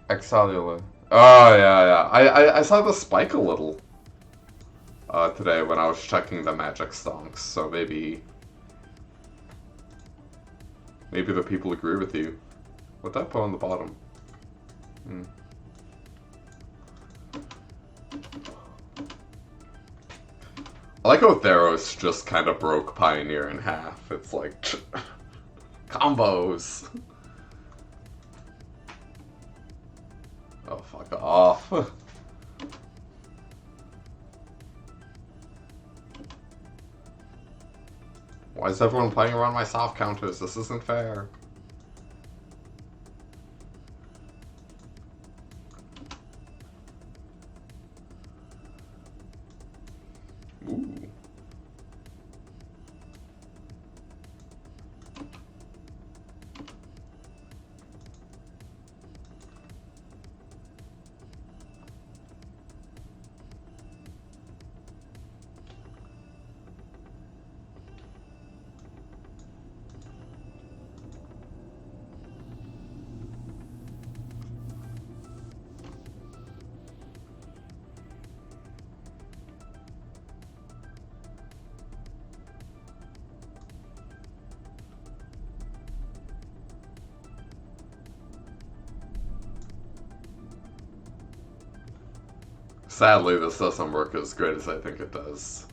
Excellular. Oh yeah. I saw the spike a little today when I was checking the magic stonks, so maybe the people agree with you. What'd I put on the bottom? I like how Theros just kind of broke Pioneer in half. It's like... combos! Oh, fuck off. Why is everyone playing around my soft counters? This isn't fair. Ooh. Sadly, this doesn't work as great as I think it does.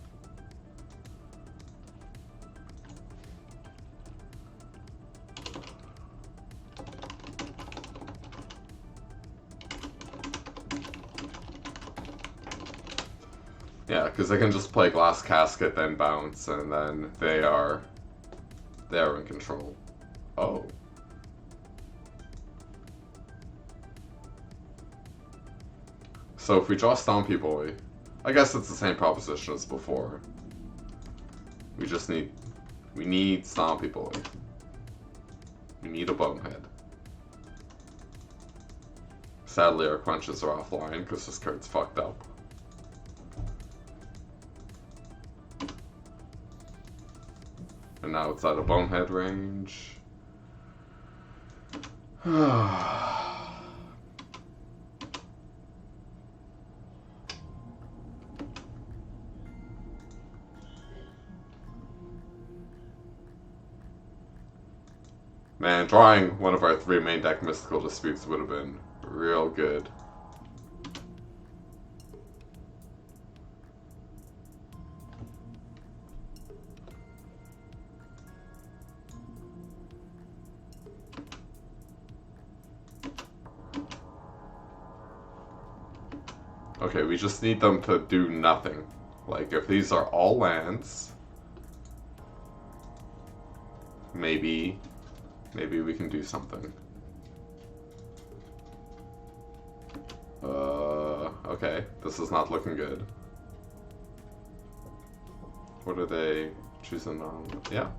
Yeah, because they can just play Glass Casket, then bounce, and then they are in control. Oh. So if we draw Stompy Boy, I guess it's the same proposition as before. We need Stompy Boy. We need a Bonehead. Sadly, our quenches are offline because this card's fucked up. And now it's out of Bonehead range. Man, drawing one of our 3 main deck Mystical Disputes would have been real good. Okay, we just need them to do nothing. Like, if these are all lands, maybe we can do something. Okay, this is not looking good. What are they choosing on? Yeah,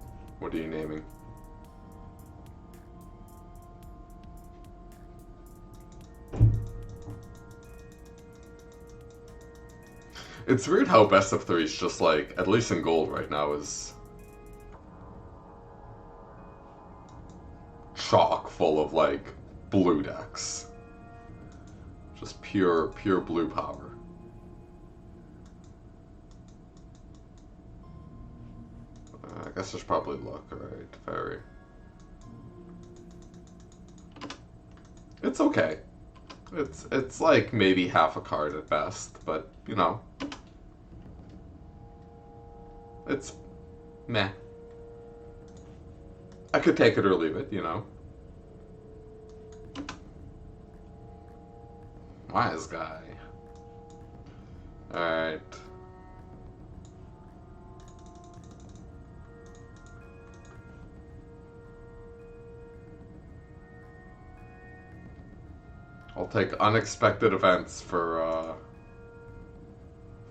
What are you naming? It's weird how best of three is just like, at least in gold right now, is chock full of like blue decks. Just pure blue power. I guess there's probably luck, right? Fairy. It's okay. It's like maybe half a card at best, but you know. It's meh. I could take it or leave it, you know. Wise guy. Alright. I'll take unexpected events for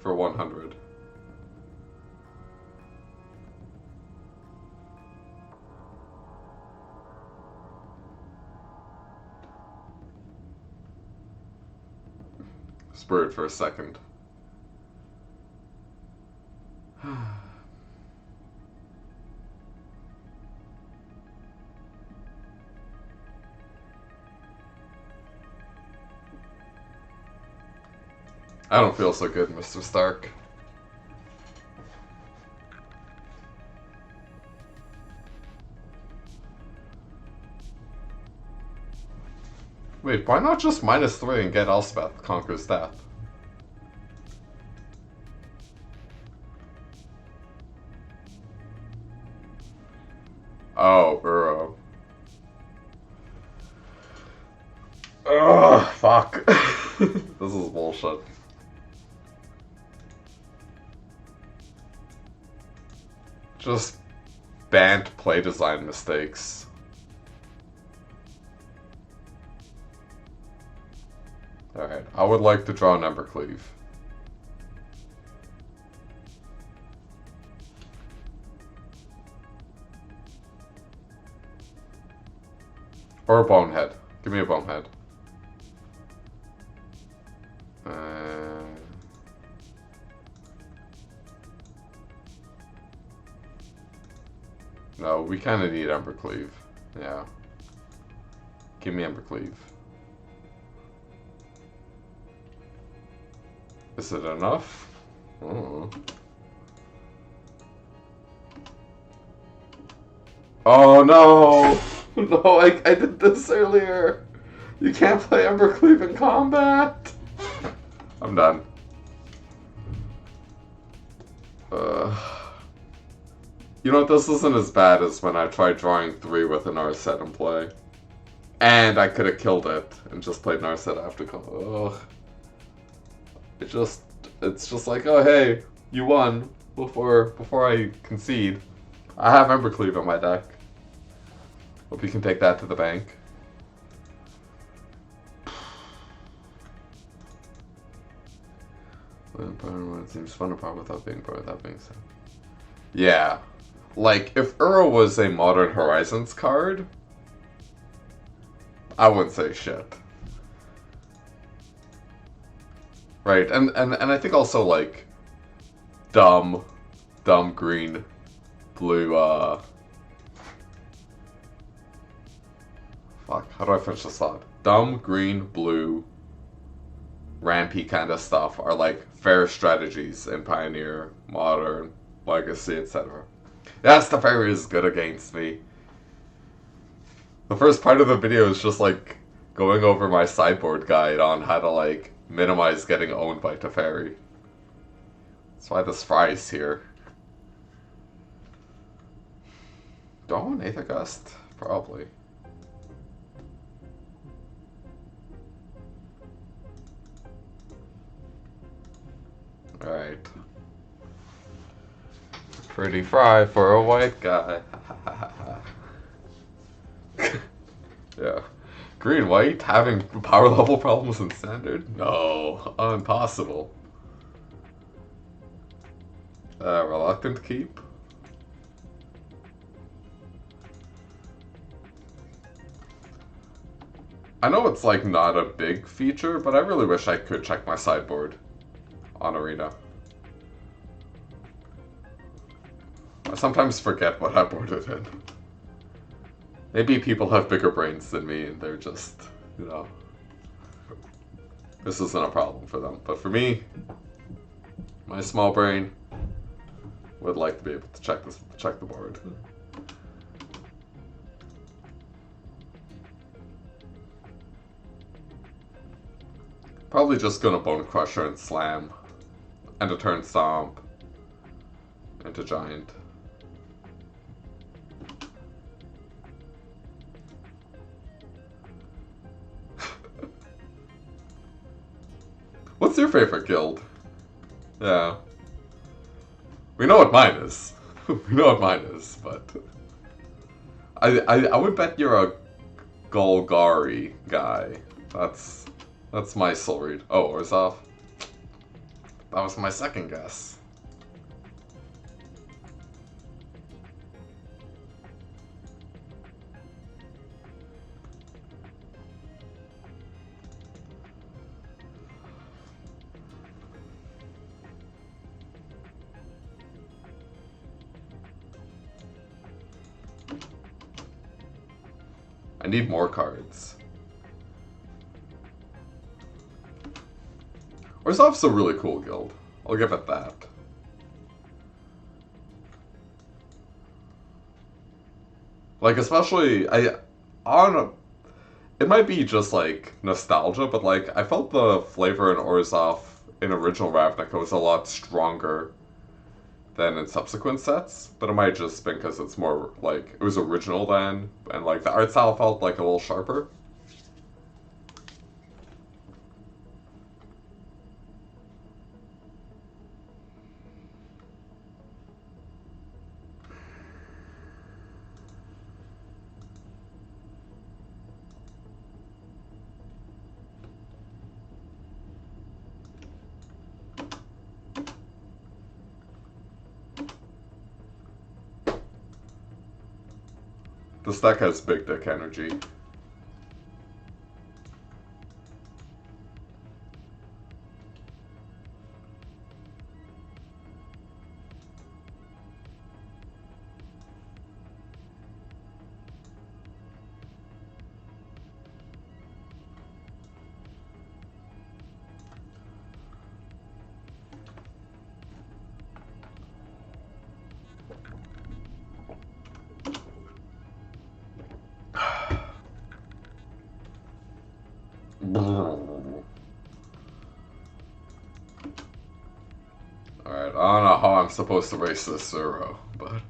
100. Spirit for a second. I don't feel so good, Mr. Stark. Wait, why not just -3 and get Elspeth Conquers Death? Oh, Burrow. Ugh, fuck. This is bullshit. Just banned play design mistakes. Alright, I would like to draw an Embercleave. Or a Bonehead. Give me a Bonehead. No, we kind of need Embercleave. Yeah. Give me Embercleave. Is it enough? Oh, oh no! No, I did this earlier! You can't play Embercleave in combat! I'm done. You know what, this isn't as bad as when I tried drawing 3 with an Narset in play. And I could have killed it and just played Narset after combat. Ugh. It's just like, oh hey, you won before I concede. I have Embercleave in my deck. Hope you can take that to the bank. It seems fun to part without being part without being said. Yeah. Like, if Uro was a Modern Horizons card, I wouldn't say shit. Right, and I think also, like, dumb green, blue, fuck, how do I finish this thought? Dumb, green, blue, rampy kind of stuff are, like, fair strategies in Pioneer, Modern, Legacy, etc. Yes, the fairy is good against me. The first part of the video is just, like, going over my sideboard guide on how to, like, minimize getting owned by Teferi. That's why this fries here. Do I want Aether Gust? Probably. Alright. Pretty fry for a white guy. Yeah. Green white having power level problems in standard? No, impossible. Reluctant keep. I know it's like not a big feature, but I really wish I could check my sideboard on Arena. I sometimes forget what I boarded in. Maybe people have bigger brains than me and they're just, you know, this isn't a problem for them. But for me, my small brain would like to be able to check the board. Probably just gonna Bone Crusher and Slam. And a turn Stomp. Into Giant. What's your favorite guild? Yeah. We know what mine is. We know what mine is, but... I would bet you're a Golgari guy. That's my soul read. Oh, Orzhov? That was my second guess. I need more cards. Orzhov's a really cool guild. I'll give it that. Like, especially, it might be just, like, nostalgia, but, like, I felt the flavor in Orzhov in original Ravnica was a lot stronger than in subsequent sets, but it might just been because it's more, like, it was original then, and, like, the art style felt, like, a little sharper. This deck has big dick energy. Alright, I don't know how I'm supposed to race this Zero, but...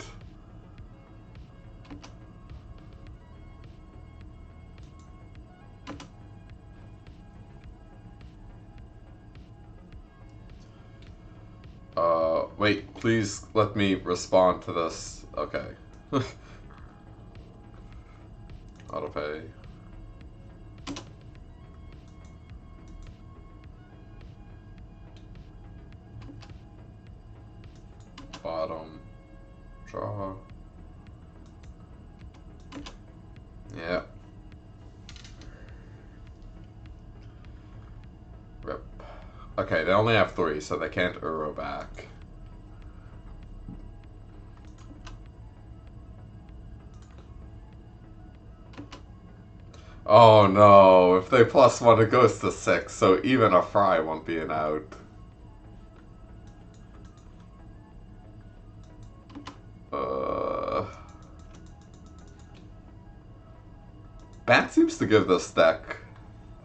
wait, please let me respond to this. Okay. Autopay. Bottom. Draw. Yeah. Rip. Okay, they only have 3, so they can't Uro back. Oh no, if they +1 it goes to 6, so even a Fry won't be an out. Bat seems to give this deck,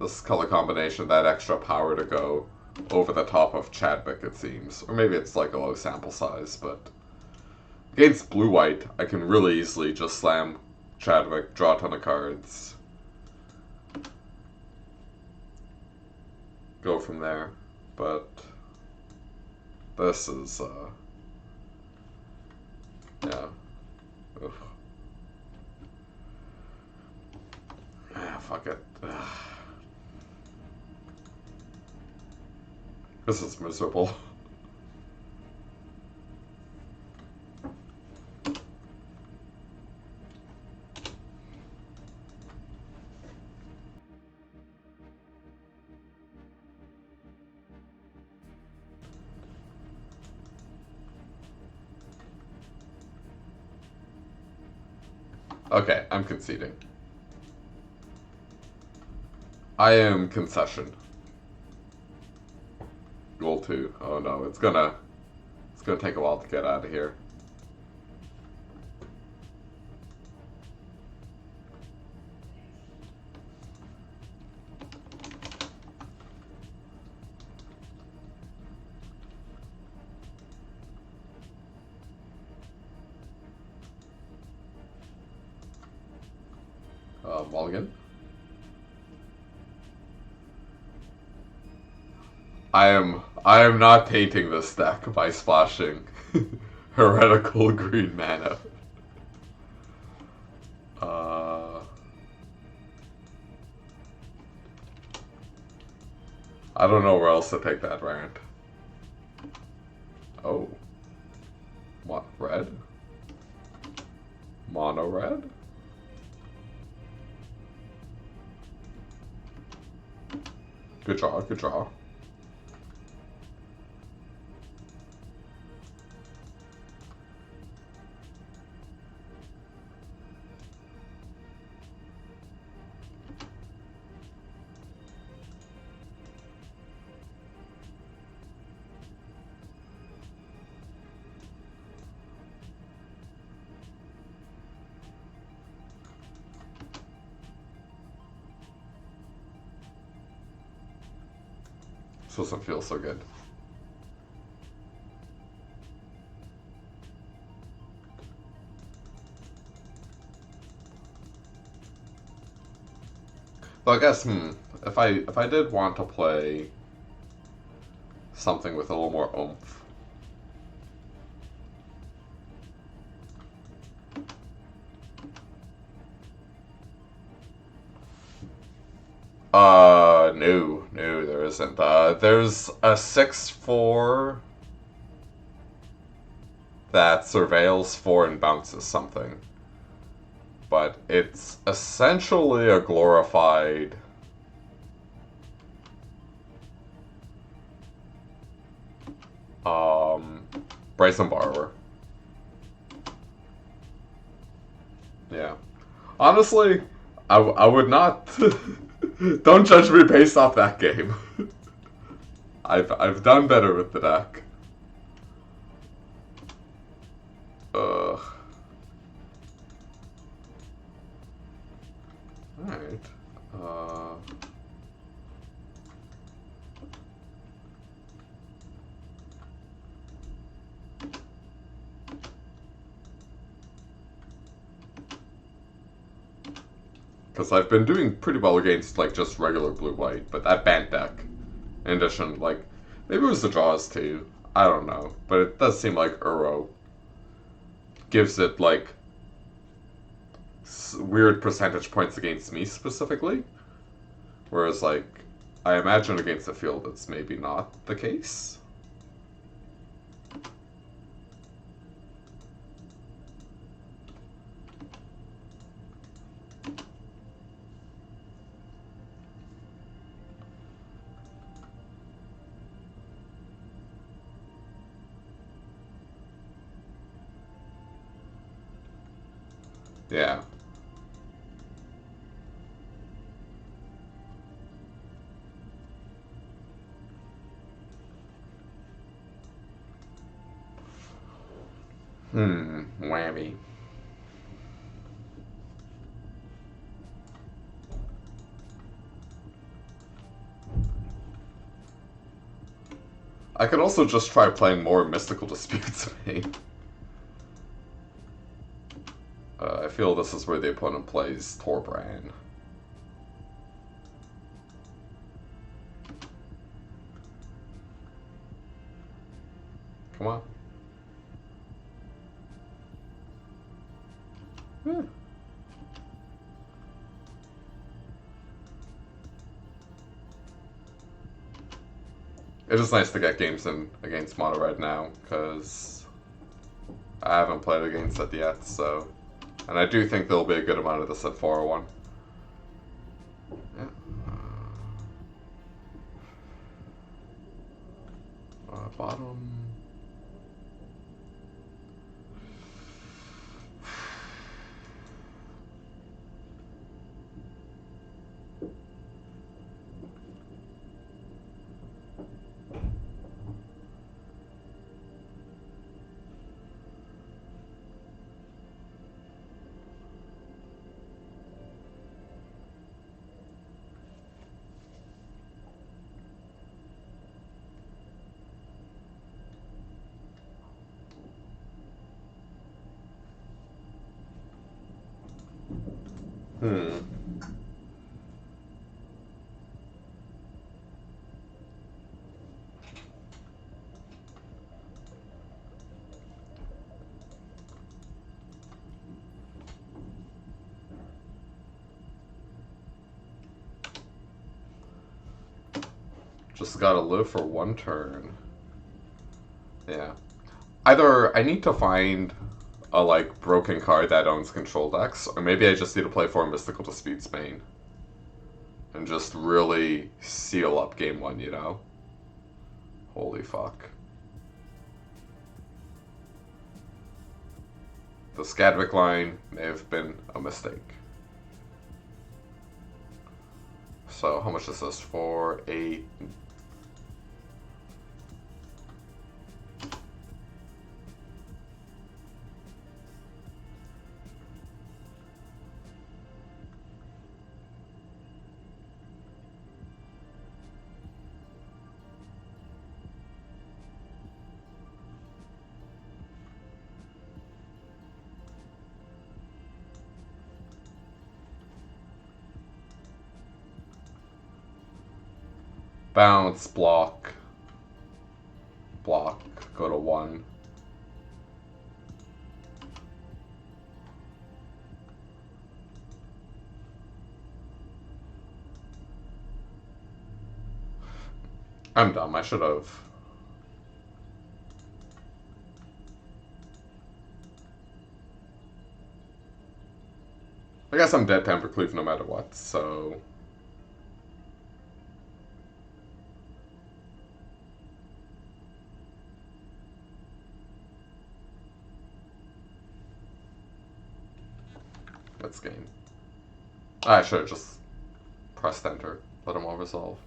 this color combination, that extra power to go over the top of Chadwick, it seems. Or maybe it's like a low sample size, but... Against blue-white, I can really easily just slam Chadwick, draw a ton of cards. Go from there, but... This is, yeah. Ugh. Ah, fuck it. Ugh. This is miserable. Okay, I'm conceding. I am concession. Goal 2. Oh no, it's gonna take a while to get out of here. Mulligan. I am not tainting this deck by splashing heretical green mana. I don't know where else to take that rant. Oh. What? Red? Mono red? Good draw, good draw. This doesn't feel so good. So I guess, if I did want to play something with a little more oomph. No, there isn't. There's a 6/4 that surveils 4 and bounces something. But it's essentially a glorified Bryson Borrower. Yeah. Honestly, I would not. Don't judge me based off that game. I've done better with the deck. Ugh. Alright. Because I've been doing pretty well against, like, just regular blue-white, but that Bant deck, in addition, like, maybe it was the draws too, I don't know, but it does seem like Uro gives it, like, weird percentage points against me specifically, whereas, like, I imagine against the field it's maybe not the case. Yeah. Whammy. I could also just try playing more Mystical Disputes main. I feel this is where the opponent plays Torbran. Come on. It is nice to get games in against Mono Red now, because I haven't played against it yet, so... And I do think there'll be a good amount of this at 401. Yeah. Bottom... Hmm. Just gotta live for one turn. Yeah. Either I need to find a like broken card that owns control decks, or maybe I just need to play 4 Mystical Dispute Spain. And just really seal up game 1, you know? Holy fuck. The Gadwick line may have been a mistake. So how much is this? 4, 8. Bounce, block, block, go to 1. I'm dumb, I should have. I guess I'm dead to Embercleave no matter what, so... Let's game. I should have just pressed enter, let them all resolve.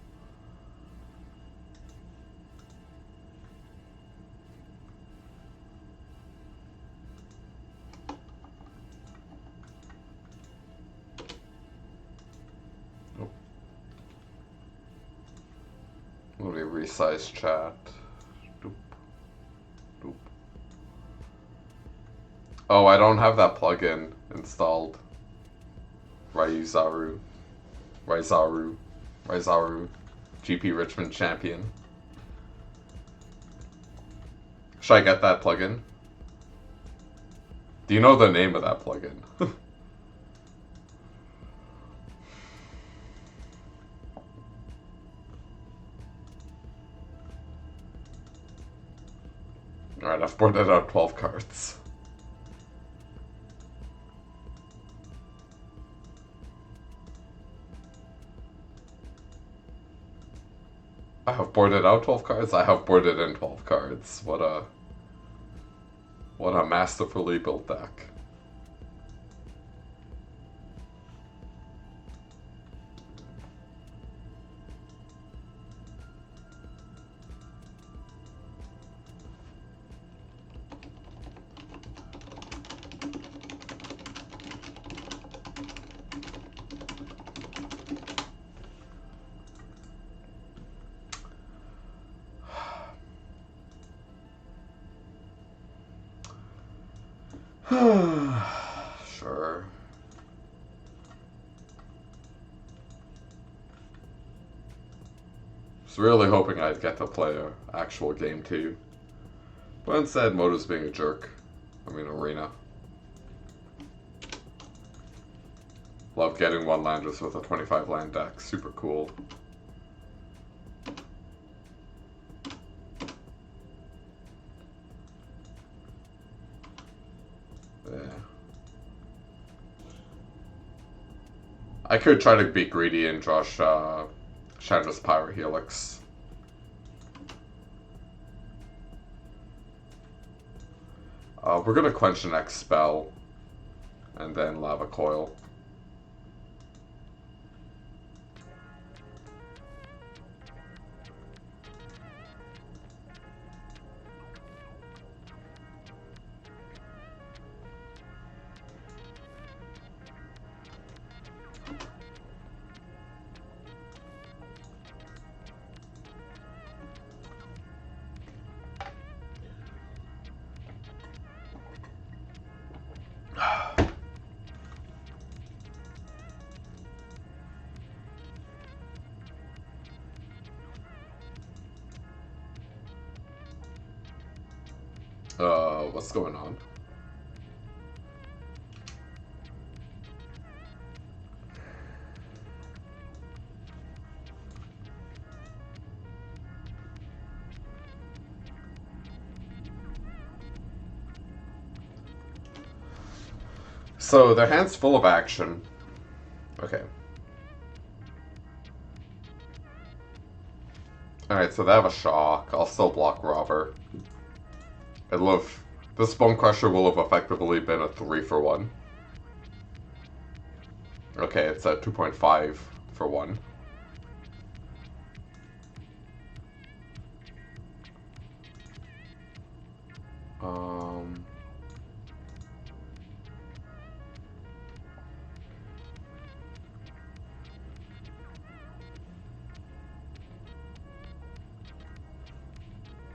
Nope. Let me resize chat. Doop. Doop. Oh, I don't have that plugin installed. Raizaru. GP Richmond champion. Should I get that plugin? Do you know the name of that plugin? Alright, I've boarded out 12 cards. I have boarded out 12 cards, I have boarded in 12 cards. What a masterfully built deck. Sure. Was really hoping I'd get to play an actual game too. But instead, Moto's being a jerk. I mean, Arena. Love getting 1-landers with a 25 land deck. Super cool. I could try to be greedy and draw Chandra's Pyro Helix. We're gonna quench the next spell, and then Lava Coil. What's going on? So their hand's full of action. Okay. Alright, so they have a shock. I'll still block Robber. I love... This Bone Crusher will have effectively been a 3 for 1. Okay, it's at 2.5 for 1.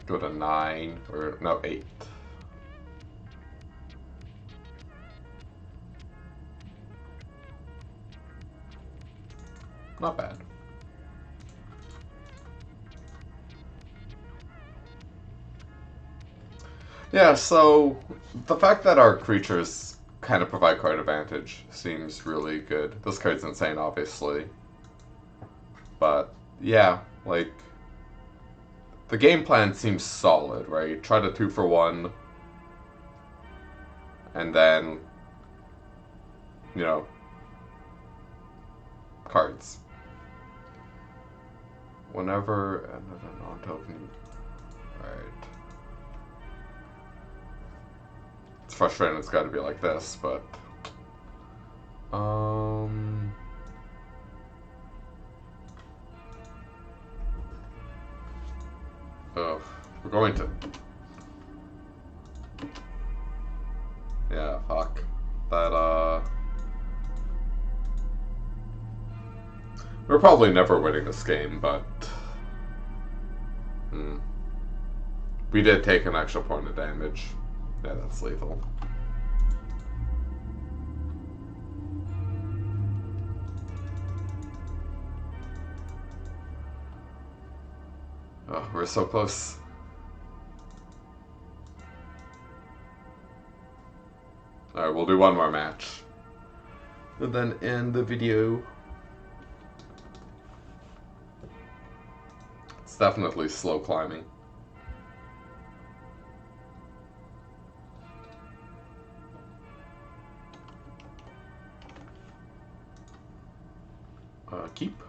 Go to 9, or no, 8. Not bad. Yeah, so the fact that our creatures kind of provide card advantage seems really good. This card's insane, obviously. But, yeah, like... The game plan seems solid, right? Try to 2 for 1. And then... You know... Cards. Whenever another non-token... Alright. It's frustrating it's gotta be like this, but... Oh, we're going to... Yeah, fuck. That, we're probably never winning this game, but... We did take an extra point of damage. Yeah, that's lethal. Oh, we're so close. Alright, we'll do one more match. And then end the video. It's definitely slow climbing. Keep.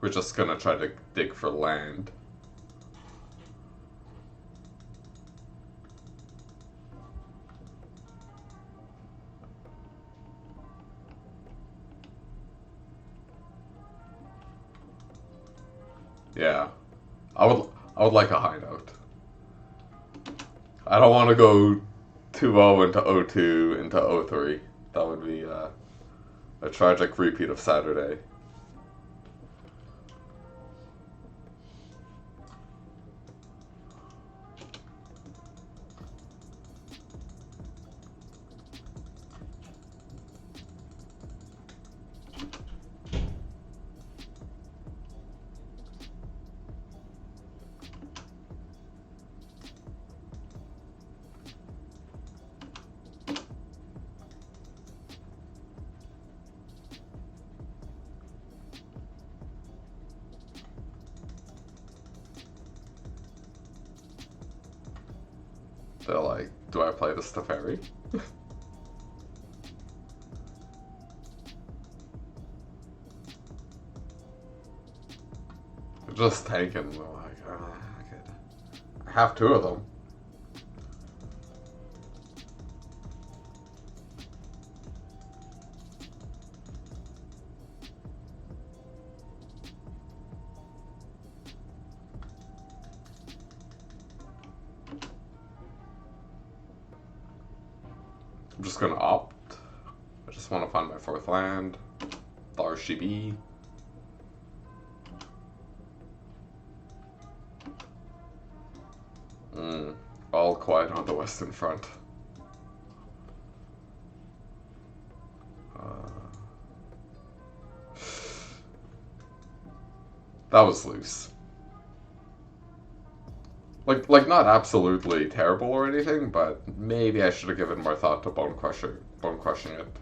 We're just gonna try to dig for land. Yeah. I would like a high note. I don't want to go 2-0 into 0-2 into 0-3. That would be a tragic repeat of Saturday. They're like, do I play this to Teferi? Just tanking. Like, I have 2 of them. I'm just gonna opt. I just want to find my 4th land. The RCB. All quiet on the western front. That was loose. Like not absolutely terrible or anything, but maybe I should have given more thought to bone crushing it.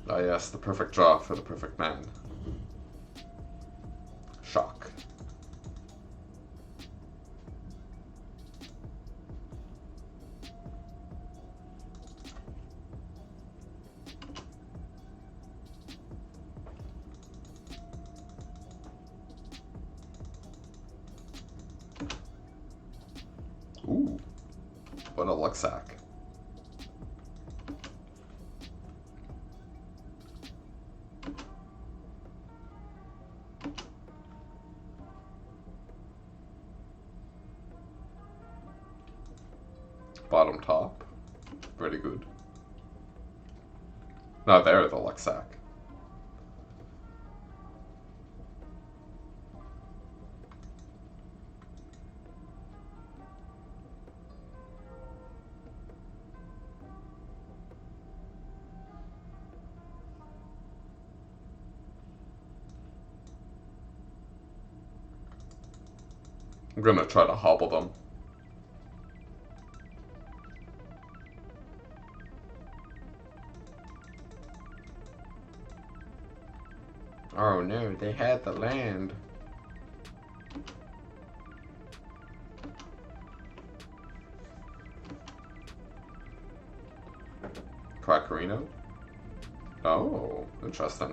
Ah yes, the perfect draw for the perfect man. Shock. Ooh, what a luck sack. Bottom top. Pretty good. No, there, the luck sack. I'm gonna try to hobble them. Oh no, they had the land. Quackerino? Oh, interesting.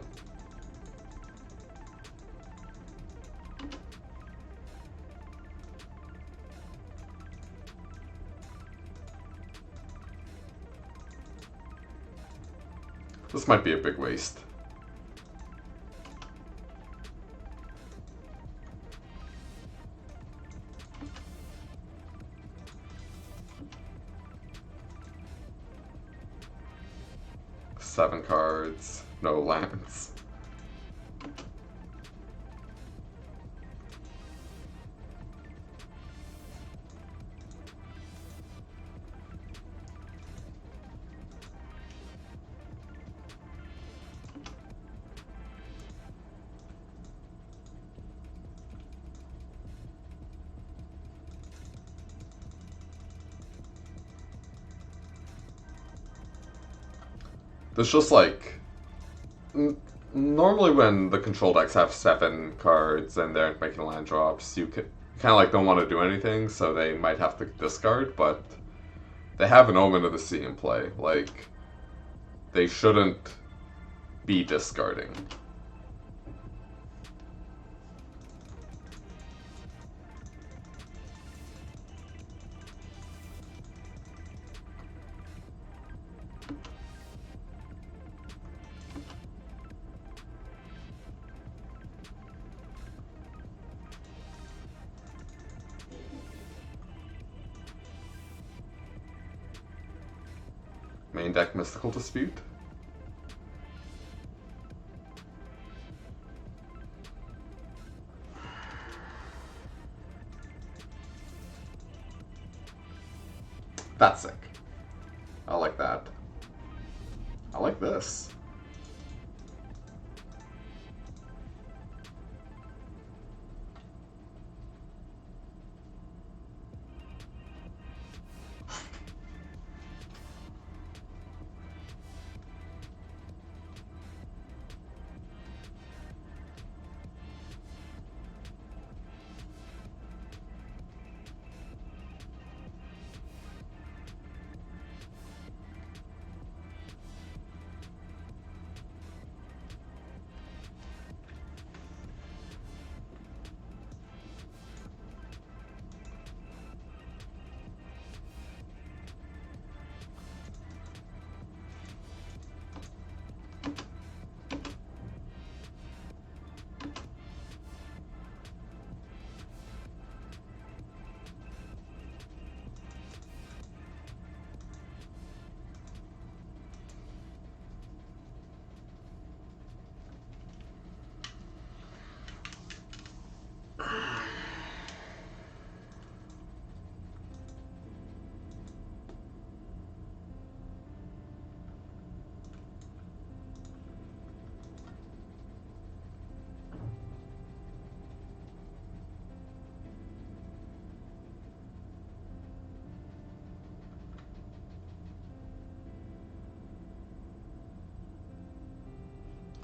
This might be a big waste. Seven cards, no lands. There's just like normally when the control decks have seven cards and they're making land drops, you kind of like don't want to do anything, so they might have to discard. But they have an Omen of the Sea in play. Like they shouldn't be discarding. Main deck Mystical Dispute. That's sick. I like that. I like this.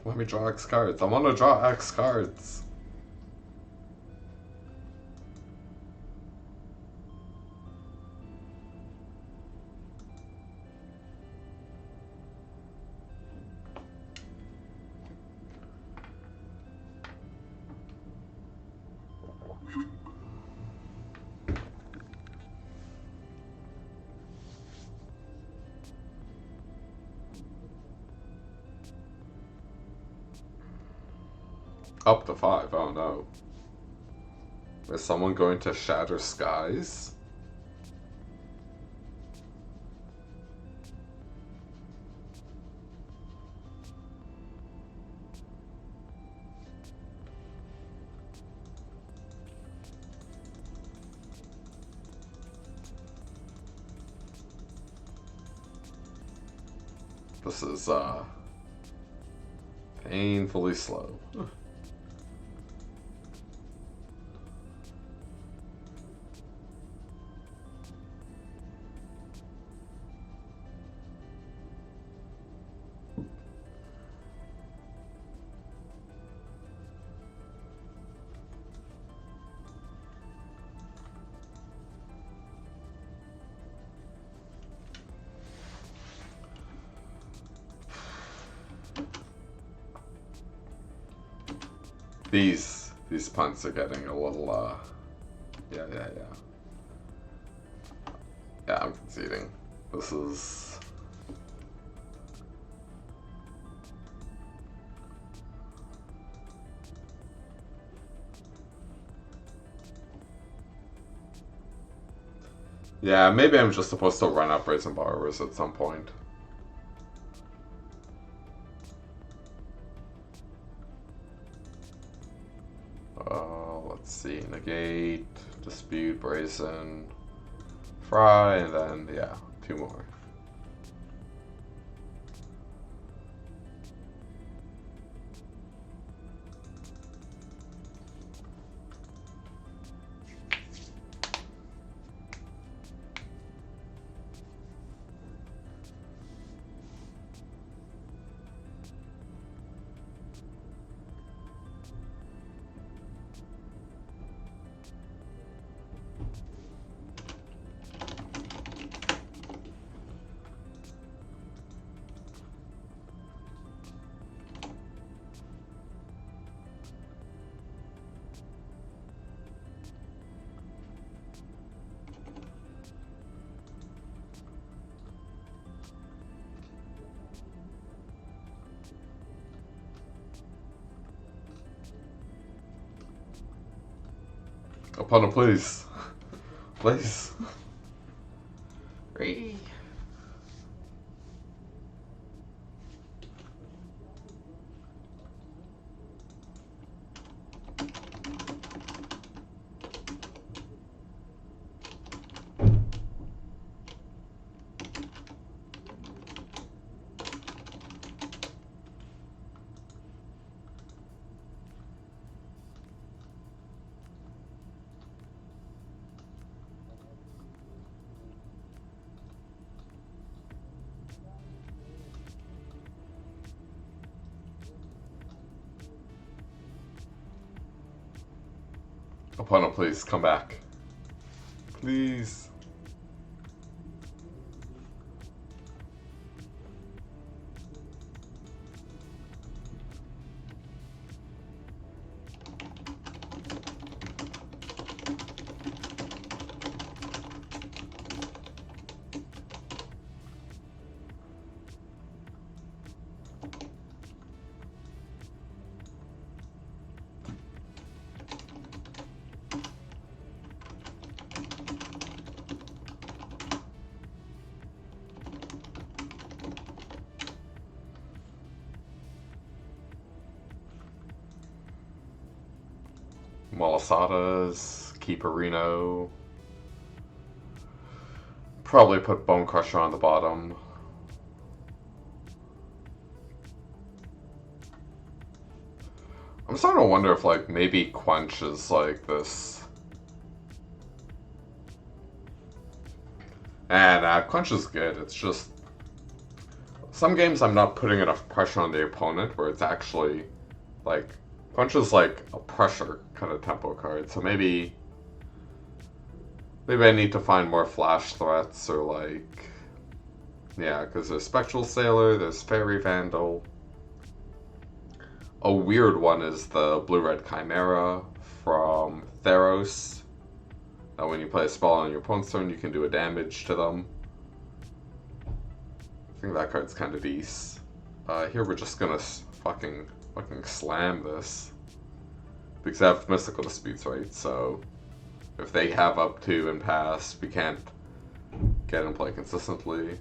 Let me draw X cards. I want to draw X cards. Up to 5, oh no. Is someone going to shatter skies? This is, painfully slow. These punts are getting a little, yeah. Yeah, I'm conceding. This is... Yeah, maybe I'm just supposed to run up Brazen Borrowers at some point. Let's see, negate, dispute, brazen, fry, and then, yeah, 2 more. Opponent, please. Please. Opponent, please, come back. Please. Malasadas, Keeperino. Probably put Bone Crusher on the bottom. I'm starting to wonder if, like, maybe Quench is like this. And Quench is good, it's just some games I'm not putting enough pressure on the opponent where it's actually like punch is like a pressure kind of tempo card. So maybe I need to find more flash threats or like yeah, because there's Spectral Sailor, there's Fairy Vandal. A weird one is the Blue-Red Chimera from Theros. Now when you play a spell on your opponent's turn, you can do a damage to them. I think that card's kind of decent. Here we're just gonna fucking slam this. Because I have Mystical Disputes, right? So if they have up 2 and pass, we can't get and play consistently.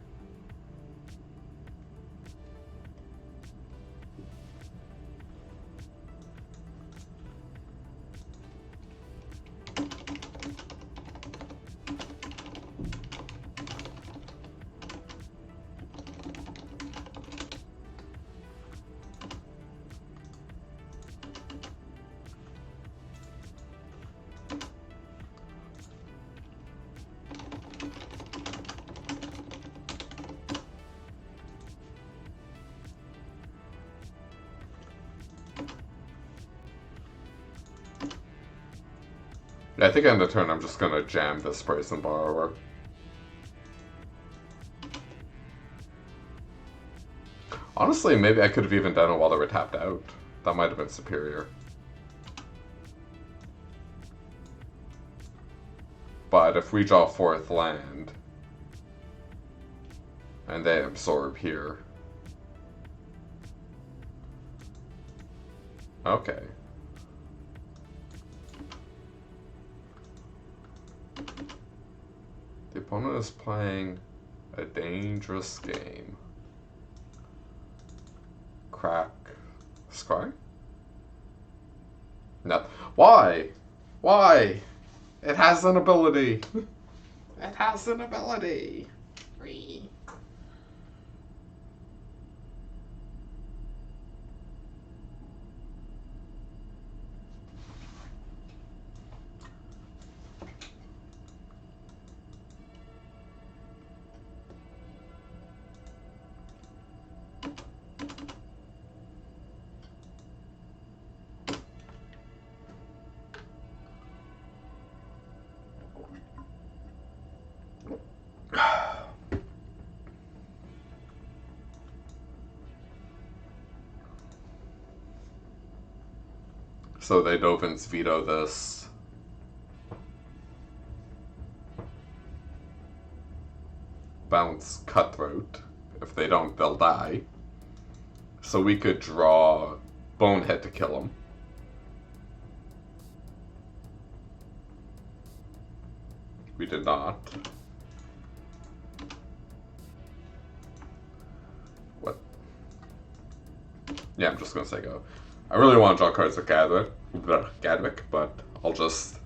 Yeah, I think on the turn I'm just gonna jam this Brazen Borrower. Honestly, maybe I could have even done it while they were tapped out. That might have been superior. But if we draw 4th land, and they absorb here. Okay. The opponent is playing a dangerous game. Crack. Scry? No. Why? Why? It has an ability. It has an ability. Free. So they Dovins veto this. Bounce Cutthroat. If they don't, they'll die. So we could draw Bonehead to kill him. We did not. What? Yeah, I'm just gonna say go. I really want to draw cards with Gadwick, but I'll just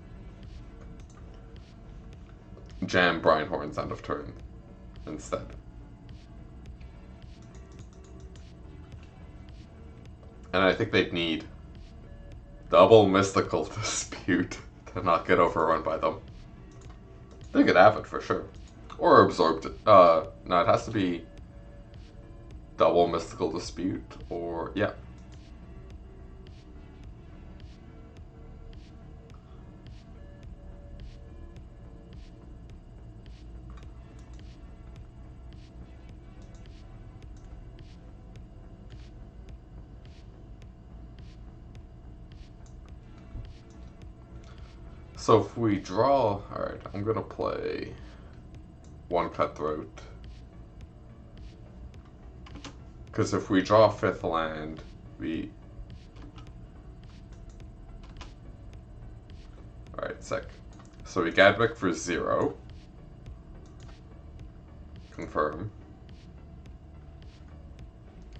jam Brynhorn's end of turn instead. And I think they'd need double Mystical Dispute to not get overrun by them. They could have it for sure. Or absorbed it. No, it has to be double Mystical Dispute or, yeah. So if we draw, alright, I'm gonna play 1 Cutthroat. Because if we draw 5th land, we... Alright, sick. So we Gadwick for 0. Confirm.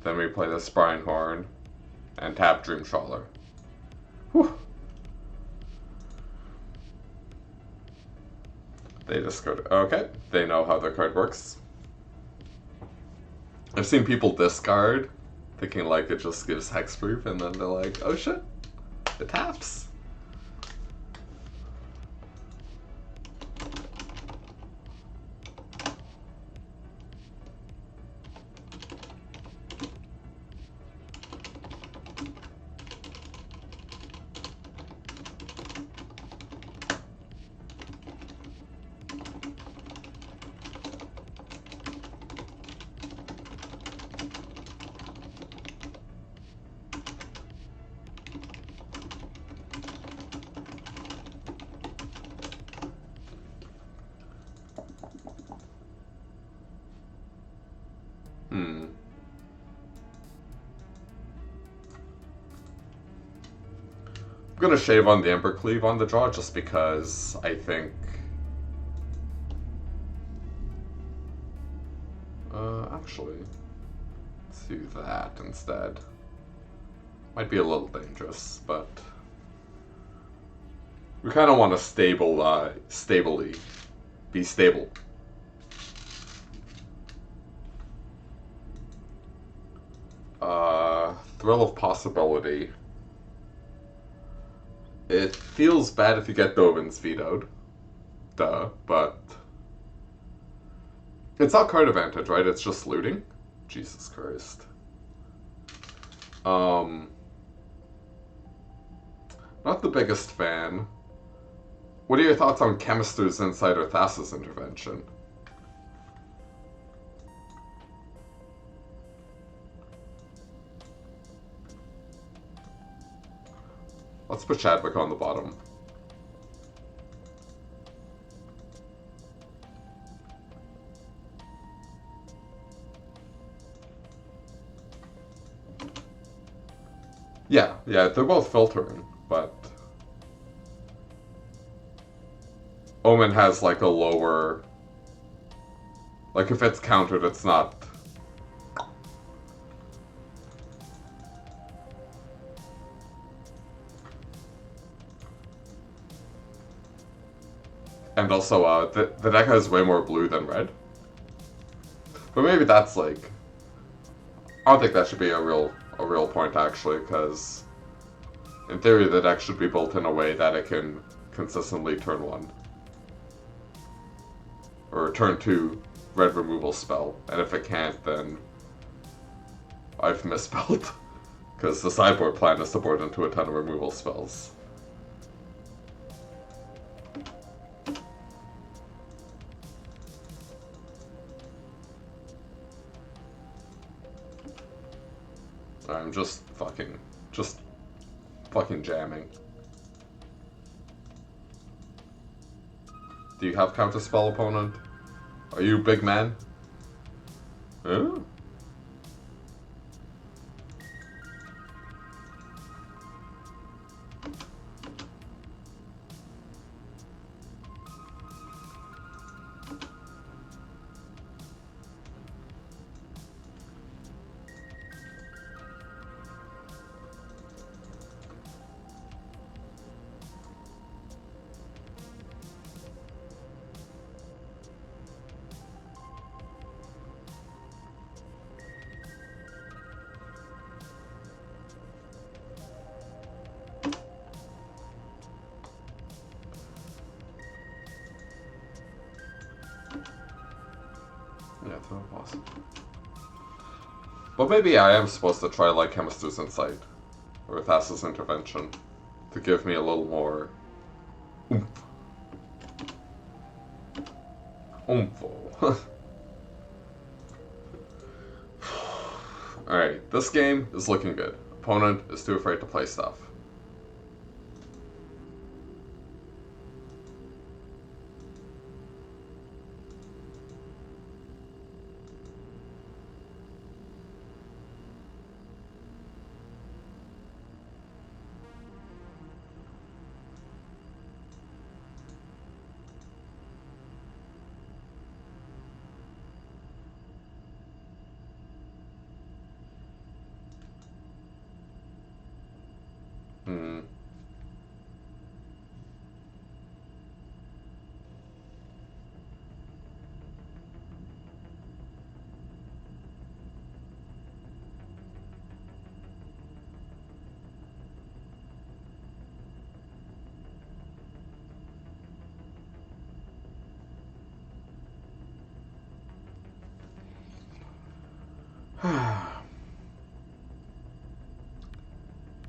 Then we play the Brynhorn and tap Dreamtrawler. Whew. They discard. Okay, they know how their card works. I've seen people discard, thinking like it just gives hexproof, and then they're like, oh shit, it taps. Hmm. I'm gonna shave on the Embercleave on the draw just because I think... actually, let's do that instead. Might be a little dangerous, but... we kind of want to be stable. Thrill of Possibility. It feels bad if you get Dovin's vetoed. Duh, but... it's not card advantage, right? It's just looting? Jesus Christ. Not the biggest fan. What are your thoughts on Chemist's Insight or Thassa's Intervention? Let's put Gadwick on the bottom. Yeah, they're both filtering, but... Omen has like a lower... like if it's countered, it's not... and also, the deck has way more blue than red. But maybe that's like... I don't think that should be a real point, actually, because... in theory, the deck should be built in a way that it can consistently turn 1. Or turn 2 red removal spell. And if it can't, then... I've misspelled. Because the sideboard plan is to board into a ton of removal spells. I'm just fucking jamming. Do you have counterspell, opponent? Are you big man? Huh? Yeah, it's not possible. But maybe I am supposed to try like Chemist's Insight or Thassa's Intervention to give me a little more oomph. Oomph. Alright, this game is looking good. Opponent is too afraid to play stuff.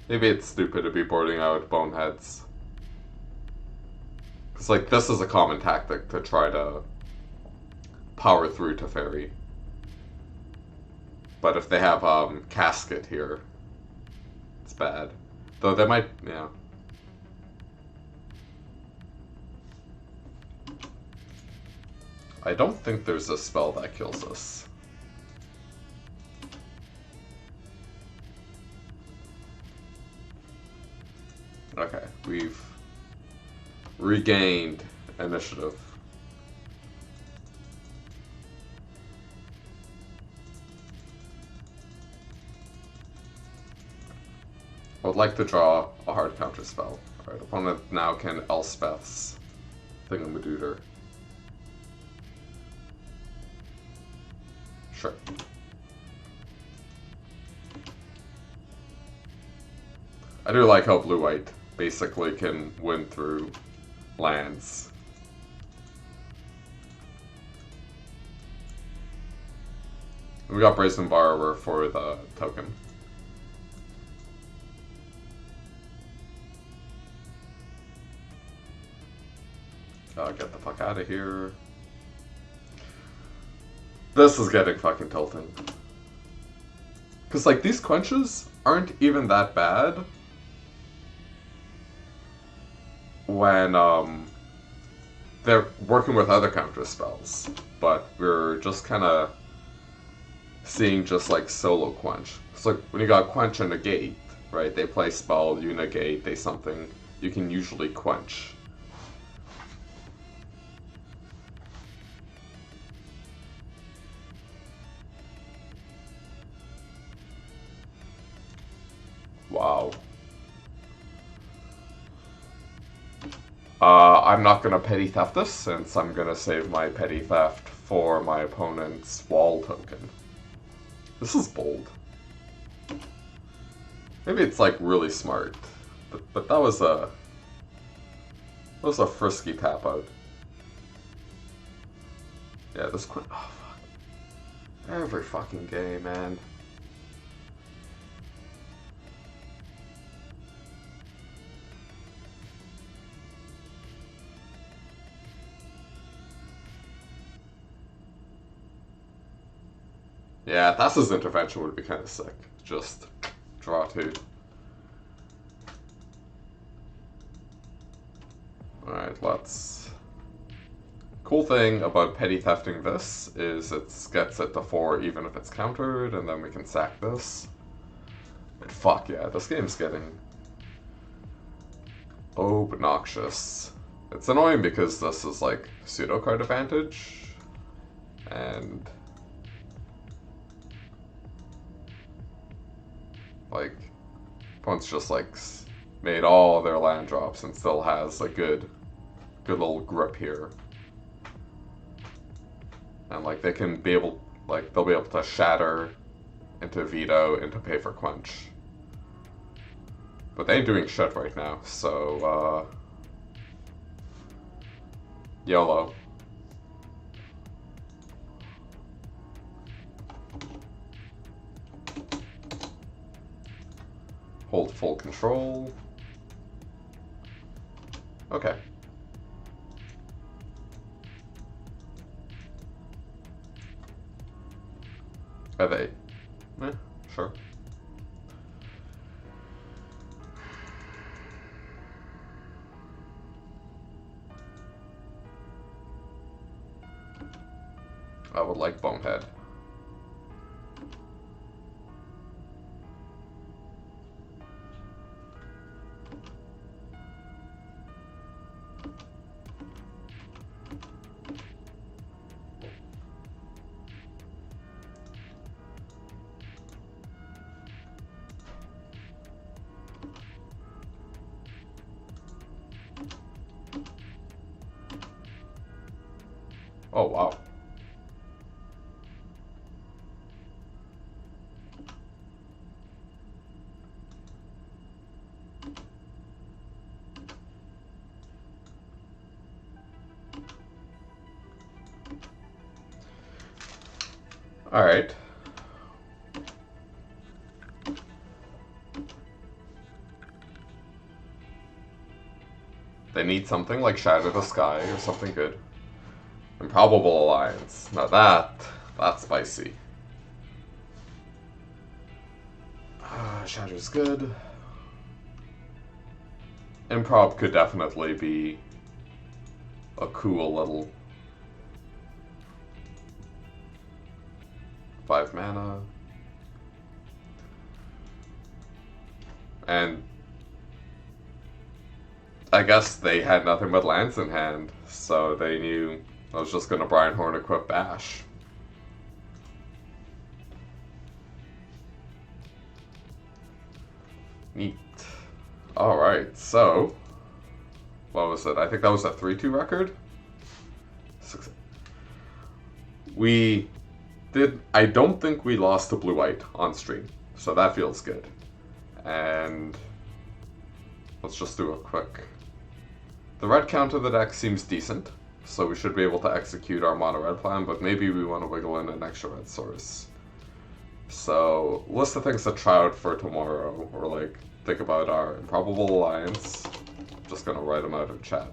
Maybe it's stupid to be boarding out boneheads. Because, like, this is a common tactic to try to power through to Fairy. But if they have Casket here, it's bad. Though they might, yeah. I don't think there's a spell that kills us. we've regained initiative. I would like to draw a hard counter spell. Alright, opponent now can Elspeth's Thingamadooter. Sure. I do like how blue-white basically can win through lands. We got Brazen Borrower for the token. Get the fuck out of here. This is getting fucking tilting. Because, like, these quenches aren't even that bad when, they're working with other counter spells. But we're just kind of seeing just, like, solo quench. It's like, when you got quench and negate, right? They play spell, you negate, they something, you can usually quench. Wow. I'm not gonna petty theft this, since I'm gonna save my petty theft for my opponent's wall token. This is bold. Maybe it's like really smart, but that was a frisky tap out. Yeah, this oh fuck. Every fucking game, man. Yeah, Thassa's intervention would be kind of sick. Just draw two. Alright, let's... Cool thing about petty thefting this is it gets it to 4 even if it's countered, and then we can sack this. But fuck yeah, this game's getting obnoxious. It's annoying because this is like pseudo card advantage, and like, opponent's just like made all their land drops and still has a good little grip here. And like they can be able, like they'll be able to shatter into veto, into pay for quench. But they ain't doing shit right now, so YOLO. Hold full control. Okay. Are they? Sure. I would like Bonehead. Oh, wow. All right. They need something like Shatter the Sky or something good. Improbable Alliance. Now that's spicy. Shatter's good. Improv could definitely be a cool little 5 mana. And I guess they had nothing but lands in hand, so they knew I was just gonna Brian Horn equip Bash. Neat. Alright, so what was it? I think that was a 3-2 record? We did. I don't think we lost to Blue White on stream, so that feels good. And let's just do a quick. The red count of the deck seems decent, so we should be able to execute our mono red plan, but maybe we want to wiggle in an extra red source. So, list of things to try out for tomorrow, or like think about our improbable alliance. I'm just gonna write them out in chat.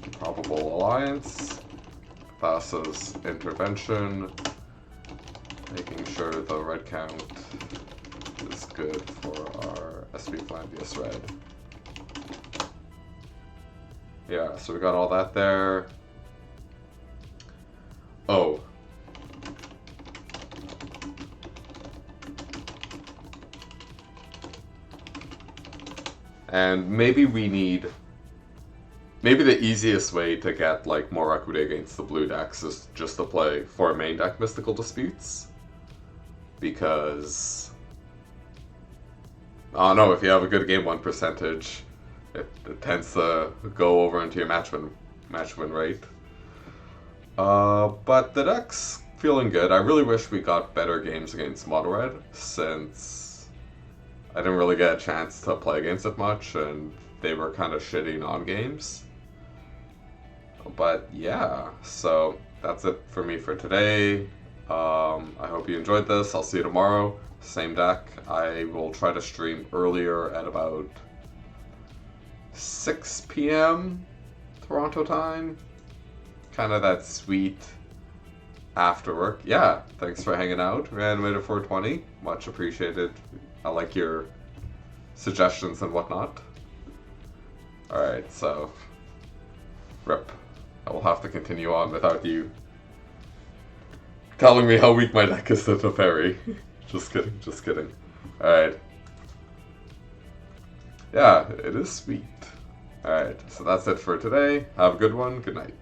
Improbable alliance, Thassa's intervention, making sure the red count is good for our SP Flambius red. Yeah, so we got all that there. Oh. And maybe the easiest way to get like more equity against the blue decks is just to play 4 main deck Mystical Disputes. Because I don't know, if you have a good game 1 percentage, it tends to go over into your match win rate. But the deck's feeling good. I really wish we got better games against Mono Red, since I didn't really get a chance to play against it much, and they were kind of shitty non-games. But yeah, so that's it for me for today. I hope you enjoyed this. I'll see you tomorrow. Same deck. I will try to stream earlier at about 6 p.m. Toronto time. Kind of that sweet after work. Yeah, thanks for hanging out. Reanimator 420. Much appreciated. I like your suggestions and whatnot. Alright, so rip. I will have to continue on without you telling me how weak my deck is to the fairy. Just kidding, just kidding. Alright. Yeah, it is sweet. Alright, so that's it for today. Have a good one. Good night.